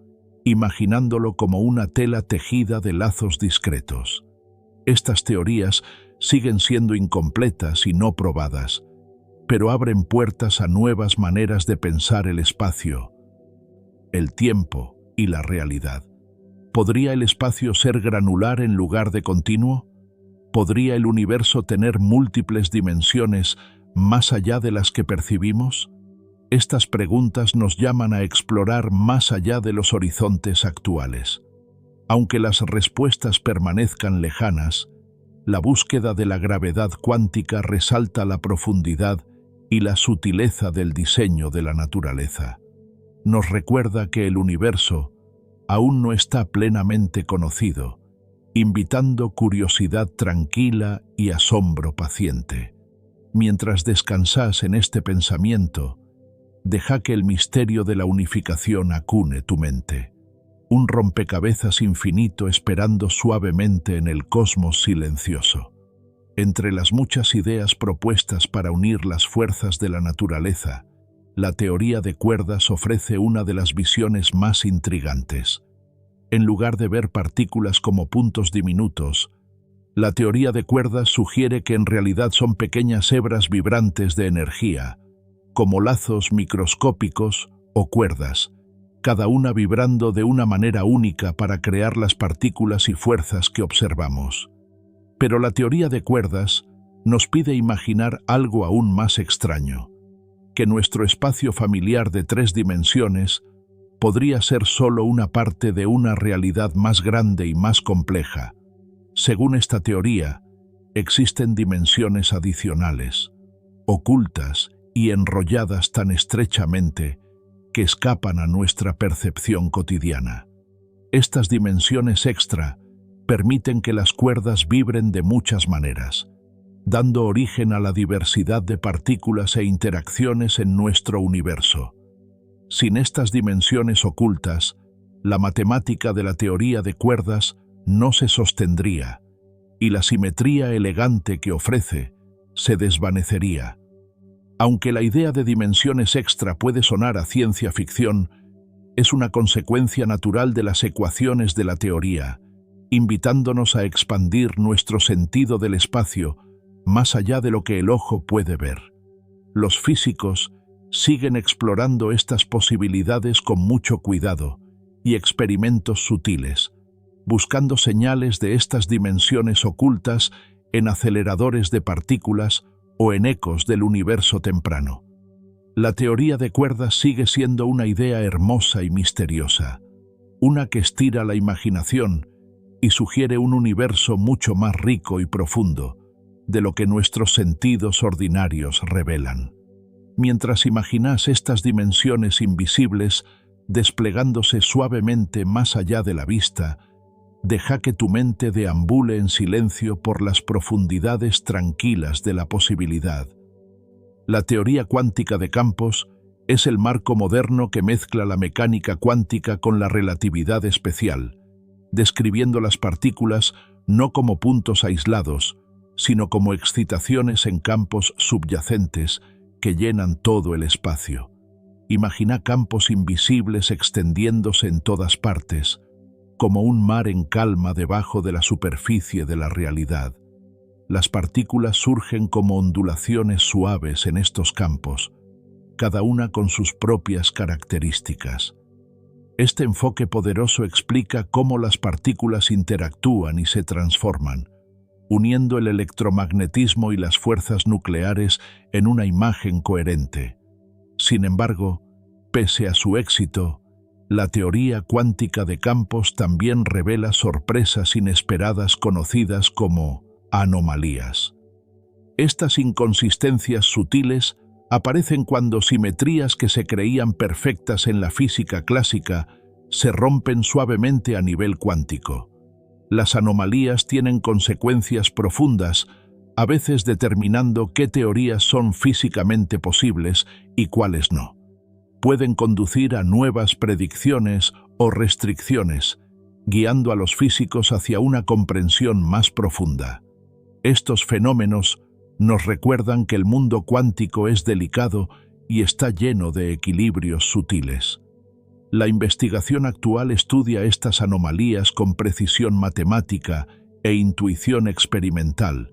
A: imaginándolo como una tela tejida de lazos discretos. Estas teorías siguen siendo incompletas y no probadas, pero abren puertas a nuevas maneras de pensar el espacio, el tiempo y la realidad. ¿Podría el espacio ser granular en lugar de continuo? ¿Podría el universo tener múltiples dimensiones más allá de las que percibimos? Estas preguntas nos llaman a explorar más allá de los horizontes actuales. Aunque las respuestas permanezcan lejanas, la búsqueda de la gravedad cuántica resalta la profundidad y la sutileza del diseño de la naturaleza. Nos recuerda que el universo aún no está plenamente conocido, invitando curiosidad tranquila y asombro paciente. Mientras descansas en este pensamiento, deja que el misterio de la unificación acune tu mente. Un rompecabezas infinito esperando suavemente en el cosmos silencioso. Entre las muchas ideas propuestas para unir las fuerzas de la naturaleza, la teoría de cuerdas ofrece una de las visiones más intrigantes. En lugar de ver partículas como puntos diminutos, la teoría de cuerdas sugiere que en realidad son pequeñas hebras vibrantes de energía, como lazos microscópicos o cuerdas, cada una vibrando de una manera única para crear las partículas y fuerzas que observamos. Pero la teoría de cuerdas nos pide imaginar algo aún más extraño, que nuestro espacio familiar de 3 dimensiones podría ser solo una parte de una realidad más grande y más compleja. Según esta teoría, existen dimensiones adicionales, ocultas y enrolladas tan estrechamente que escapan a nuestra percepción cotidiana. Estas dimensiones extra permiten que las cuerdas vibren de muchas maneras, dando origen a la diversidad de partículas e interacciones en nuestro universo. Sin estas dimensiones ocultas, la matemática de la teoría de cuerdas no se sostendría, y la simetría elegante que ofrece se desvanecería. Aunque la idea de dimensiones extra puede sonar a ciencia ficción, es una consecuencia natural de las ecuaciones de la teoría, invitándonos a expandir nuestro sentido del espacio más allá de lo que el ojo puede ver. Los físicos siguen explorando estas posibilidades con mucho cuidado y experimentos sutiles, buscando señales de estas dimensiones ocultas en aceleradores de partículas o en ecos del universo temprano. La teoría de cuerdas sigue siendo una idea hermosa y misteriosa, una que estira la imaginación y sugiere un universo mucho más rico y profundo de lo que nuestros sentidos ordinarios revelan. Mientras imaginas estas dimensiones invisibles desplegándose suavemente más allá de la vista, deja que tu mente deambule en silencio por las profundidades tranquilas de la posibilidad. La teoría cuántica de campos es el marco moderno que mezcla la mecánica cuántica con la relatividad especial, describiendo las partículas no como puntos aislados, sino como excitaciones en campos subyacentes que llenan todo el espacio. Imagina campos invisibles extendiéndose en todas partes, como un mar en calma debajo de la superficie de la realidad. Las partículas surgen como ondulaciones suaves en estos campos, cada una con sus propias características. Este enfoque poderoso explica cómo las partículas interactúan y se transforman, uniendo el electromagnetismo y las fuerzas nucleares en una imagen coherente. Sin embargo, pese a su éxito, la teoría cuántica de campos también revela sorpresas inesperadas conocidas como anomalías. Estas inconsistencias sutiles aparecen cuando simetrías que se creían perfectas en la física clásica se rompen suavemente a nivel cuántico. Las anomalías tienen consecuencias profundas, a veces determinando qué teorías son físicamente posibles y cuáles no. Pueden conducir a nuevas predicciones o restricciones, guiando a los físicos hacia una comprensión más profunda. Estos fenómenos nos recuerdan que el mundo cuántico es delicado y está lleno de equilibrios sutiles. La investigación actual estudia estas anomalías con precisión matemática e intuición experimental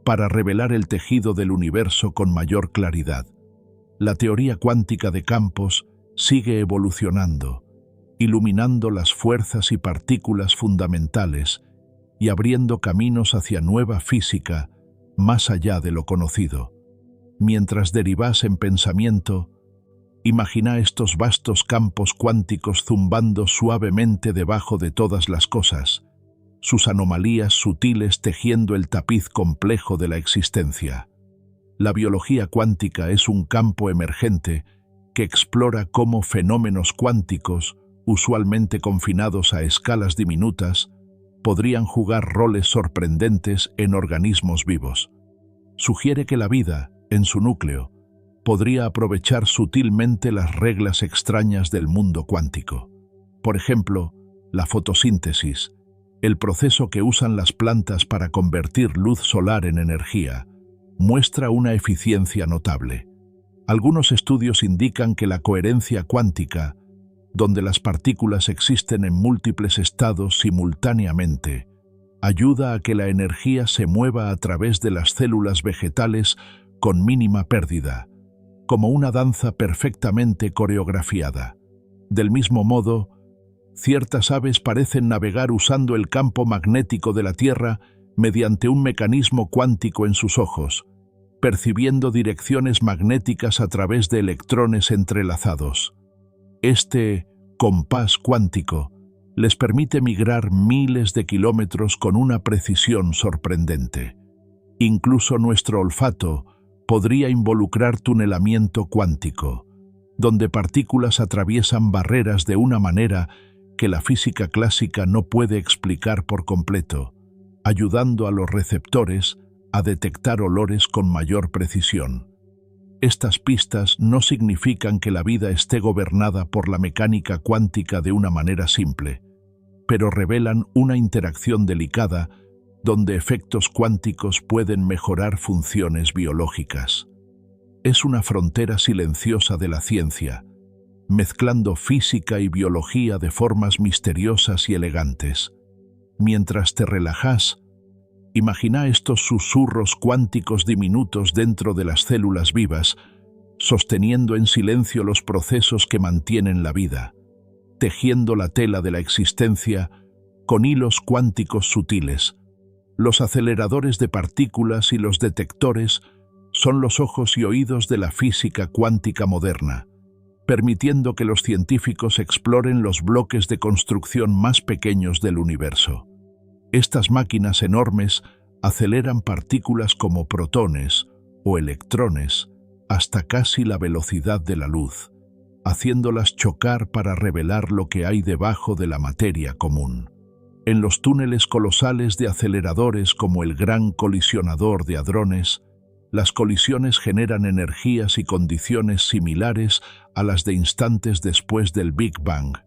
A: para revelar el tejido del universo con mayor claridad. La teoría cuántica de campos sigue evolucionando, iluminando las fuerzas y partículas fundamentales y abriendo caminos hacia nueva física más allá de lo conocido. Mientras derivás en pensamiento, imagina estos vastos campos cuánticos zumbando suavemente debajo de todas las cosas, sus anomalías sutiles tejiendo el tapiz complejo de la existencia. La biología cuántica es un campo emergente que explora cómo fenómenos cuánticos, usualmente confinados a escalas diminutas, podrían jugar roles sorprendentes en organismos vivos. Sugiere que la vida, en su núcleo, podría aprovechar sutilmente las reglas extrañas del mundo cuántico. Por ejemplo, la fotosíntesis, el proceso que usan las plantas para convertir luz solar en energía, muestra una eficiencia notable. Algunos estudios indican que la coherencia cuántica, donde las partículas existen en múltiples estados simultáneamente, ayuda a que la energía se mueva a través de las células vegetales con mínima pérdida, como una danza perfectamente coreografiada. Del mismo modo, ciertas aves parecen navegar usando el campo magnético de la Tierra mediante un mecanismo cuántico en sus ojos, percibiendo direcciones magnéticas a través de electrones entrelazados. Este compás cuántico les permite migrar miles de kilómetros con una precisión sorprendente. Incluso nuestro olfato podría involucrar tunelamiento cuántico, donde partículas atraviesan barreras de una manera que la física clásica no puede explicar por completo, ayudando a los receptores a detectar olores con mayor precisión. Estas pistas no significan que la vida esté gobernada por la mecánica cuántica de una manera simple, pero revelan una interacción delicada donde efectos cuánticos pueden mejorar funciones biológicas. Es una frontera silenciosa de la ciencia, mezclando física y biología de formas misteriosas y elegantes. Mientras te relajas, imagina estos susurros cuánticos diminutos dentro de las células vivas, sosteniendo en silencio los procesos que mantienen la vida, tejiendo la tela de la existencia con hilos cuánticos sutiles. Los aceleradores de partículas y los detectores son los ojos y oídos de la física cuántica moderna, permitiendo que los científicos exploren los bloques de construcción más pequeños del universo. Estas máquinas enormes aceleran partículas como protones o electrones hasta casi la velocidad de la luz, haciéndolas chocar para revelar lo que hay debajo de la materia común. En los túneles colosales de aceleradores como el Gran Colisionador de Hadrones, las colisiones generan energías y condiciones similares a las de instantes después del Big Bang.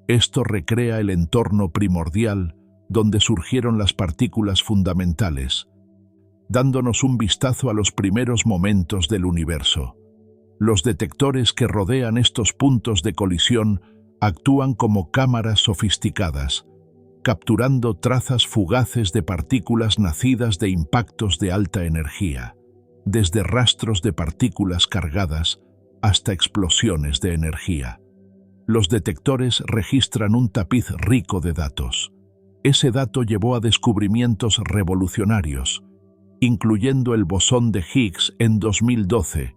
A: Esto recrea el entorno primordial donde surgieron las partículas fundamentales, dándonos un vistazo a los primeros momentos del universo. Los detectores que rodean estos puntos de colisión actúan como cámaras sofisticadas, capturando trazas fugaces de partículas nacidas de impactos de alta energía, desde rastros de partículas cargadas hasta explosiones de energía. Los detectores registran un tapiz rico de datos. Ese dato llevó a descubrimientos revolucionarios, incluyendo el bosón de Higgs en 2012,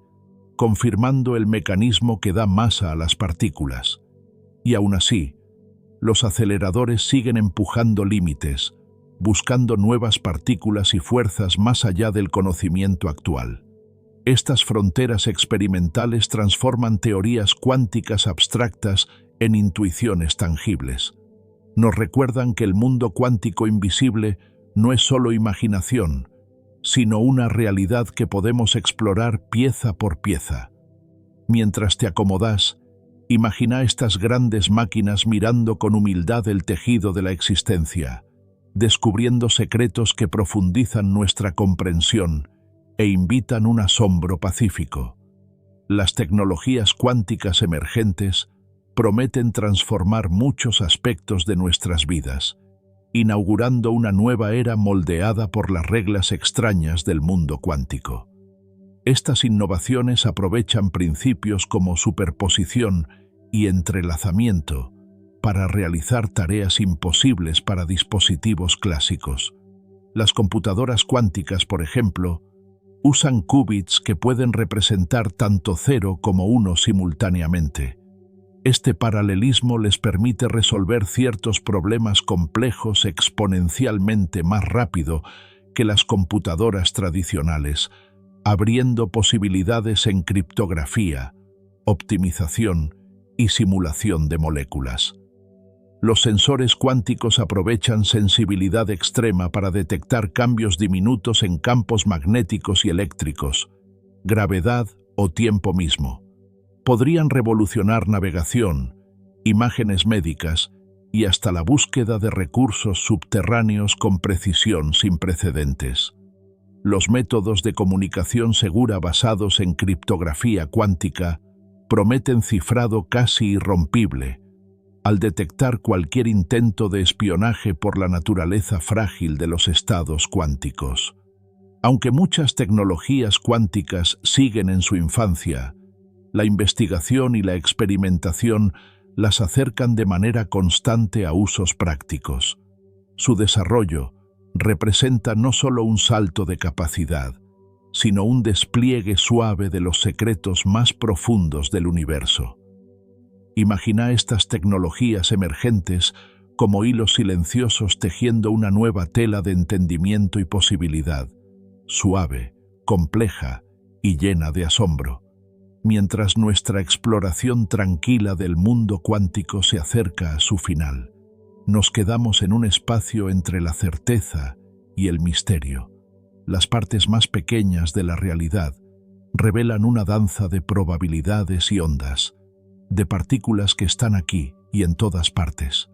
A: confirmando el mecanismo que da masa a las partículas. Y aún así, los aceleradores siguen empujando límites, buscando nuevas partículas y fuerzas más allá del conocimiento actual. Estas fronteras experimentales transforman teorías cuánticas abstractas en intuiciones tangibles. Nos recuerdan que el mundo cuántico invisible no es solo imaginación, sino una realidad que podemos explorar pieza por pieza. Mientras te acomodas, imagina estas grandes máquinas mirando con humildad el tejido de la existencia, descubriendo secretos que profundizan nuestra comprensión e invitan un asombro pacífico. Las tecnologías cuánticas emergentes prometen transformar muchos aspectos de nuestras vidas, inaugurando una nueva era moldeada por las reglas extrañas del mundo cuántico. Estas innovaciones aprovechan principios como superposición y entrelazamiento para realizar tareas imposibles para dispositivos clásicos. Las computadoras cuánticas, por ejemplo, usan qubits que pueden representar tanto 0 como 1 simultáneamente. Este paralelismo les permite resolver ciertos problemas complejos exponencialmente más rápido que las computadoras tradicionales, abriendo posibilidades en criptografía, optimización y simulación de moléculas. Los sensores cuánticos aprovechan sensibilidad extrema para detectar cambios diminutos en campos magnéticos y eléctricos, gravedad o tiempo mismo. Podrían revolucionar navegación, imágenes médicas y hasta la búsqueda de recursos subterráneos con precisión sin precedentes. Los métodos de comunicación segura basados en criptografía cuántica prometen cifrado casi irrompible, al detectar cualquier intento de espionaje por la naturaleza frágil de los estados cuánticos. Aunque muchas tecnologías cuánticas siguen en su infancia, la investigación y la experimentación las acercan de manera constante a usos prácticos. Su desarrollo representa no solo un salto de capacidad, sino un despliegue suave de los secretos más profundos del universo. Imagina estas tecnologías emergentes como hilos silenciosos tejiendo una nueva tela de entendimiento y posibilidad, suave, compleja y llena de asombro. Mientras nuestra exploración tranquila del mundo cuántico se acerca a su final, nos quedamos en un espacio entre la certeza y el misterio. Las partes más pequeñas de la realidad revelan una danza de probabilidades y ondas, de partículas que están aquí y en todas partes.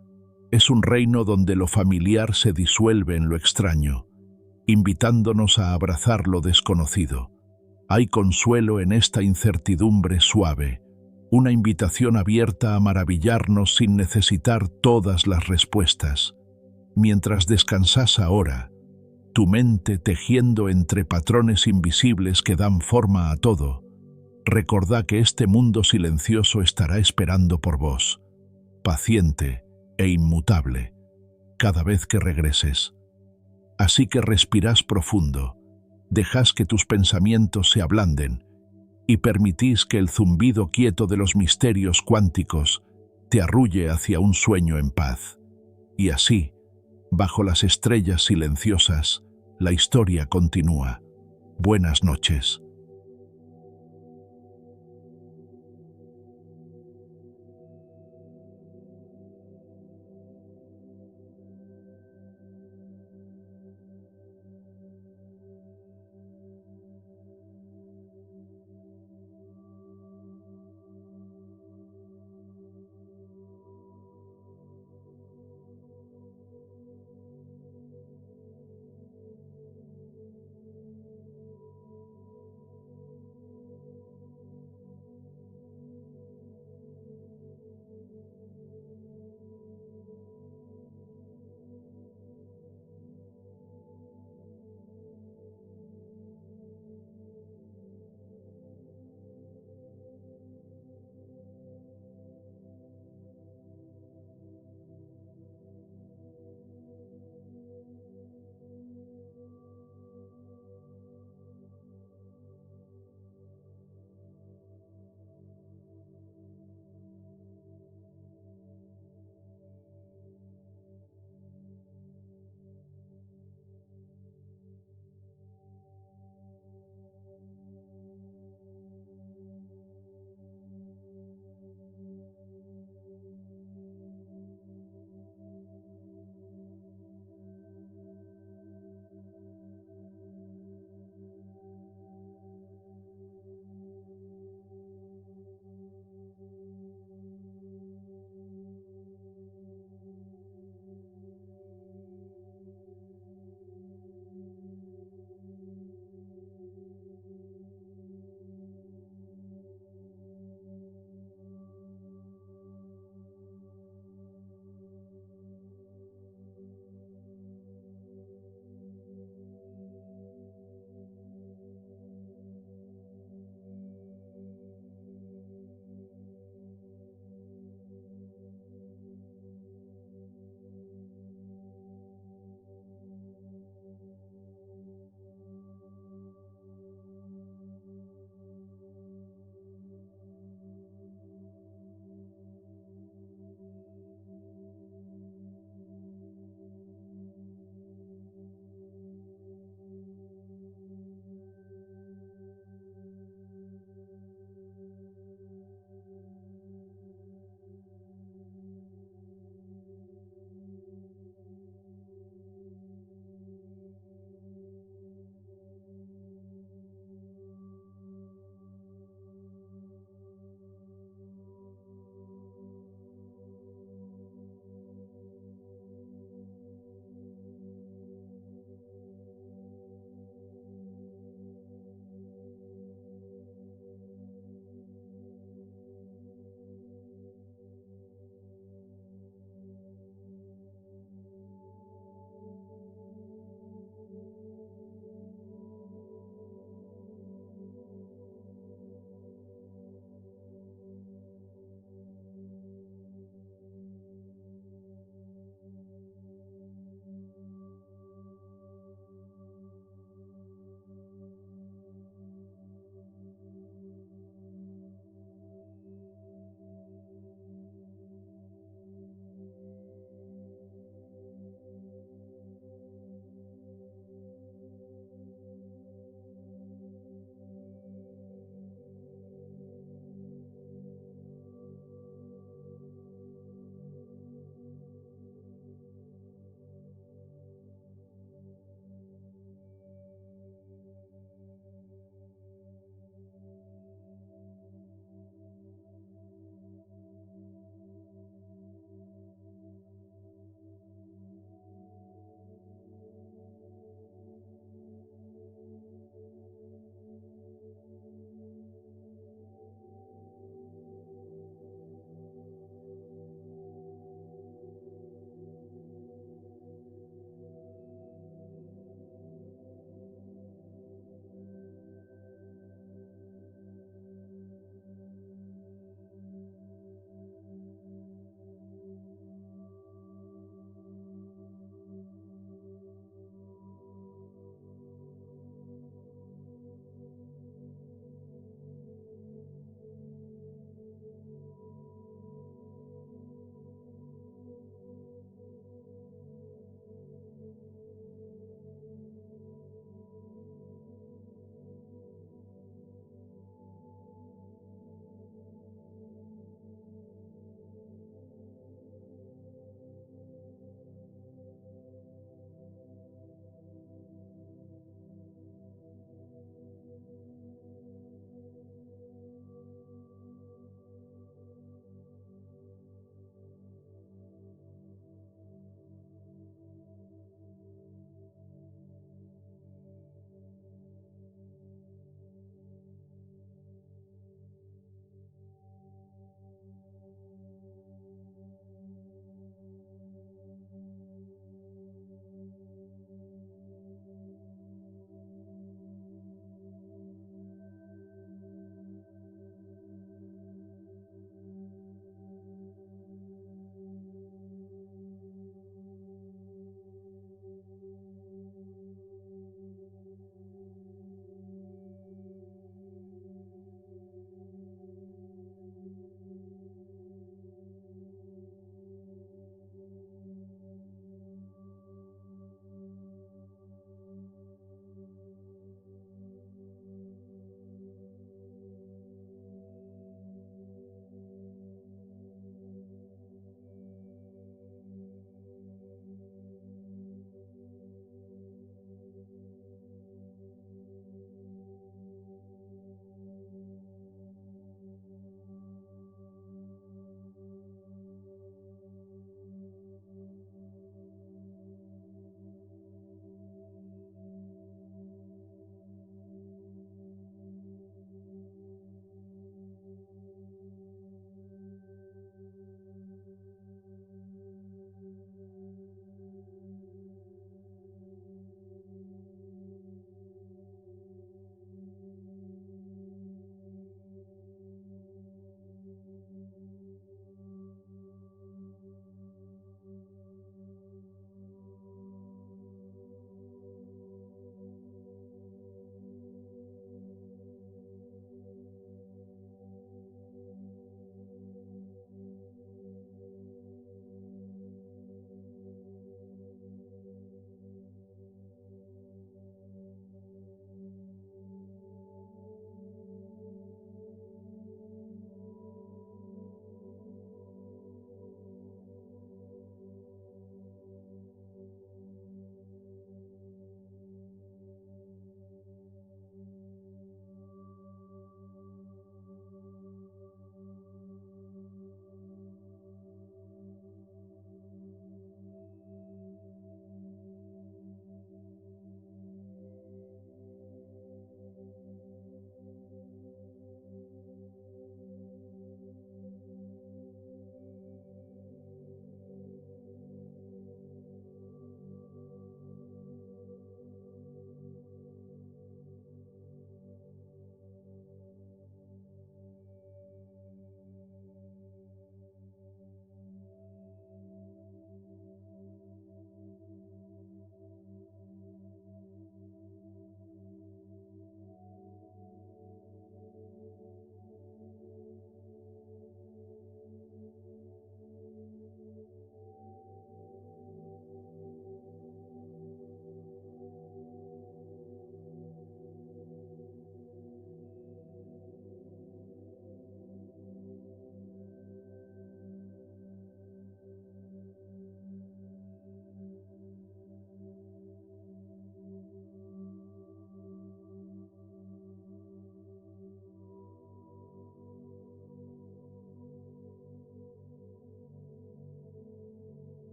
A: Es un reino donde lo familiar se disuelve en lo extraño, invitándonos a abrazar lo desconocido. Hay consuelo en esta incertidumbre suave, una invitación abierta a maravillarnos sin necesitar todas las respuestas. Mientras descansas ahora, tu mente tejiendo entre patrones invisibles que dan forma a todo, recordá que este mundo silencioso estará esperando por vos, paciente e inmutable, cada vez que regreses. Así que respirás profundo, dejás que tus pensamientos se ablanden y permitís que el zumbido quieto de los misterios cuánticos te arrulle hacia un sueño en paz. Y así, bajo las estrellas silenciosas, la historia continúa. Buenas noches.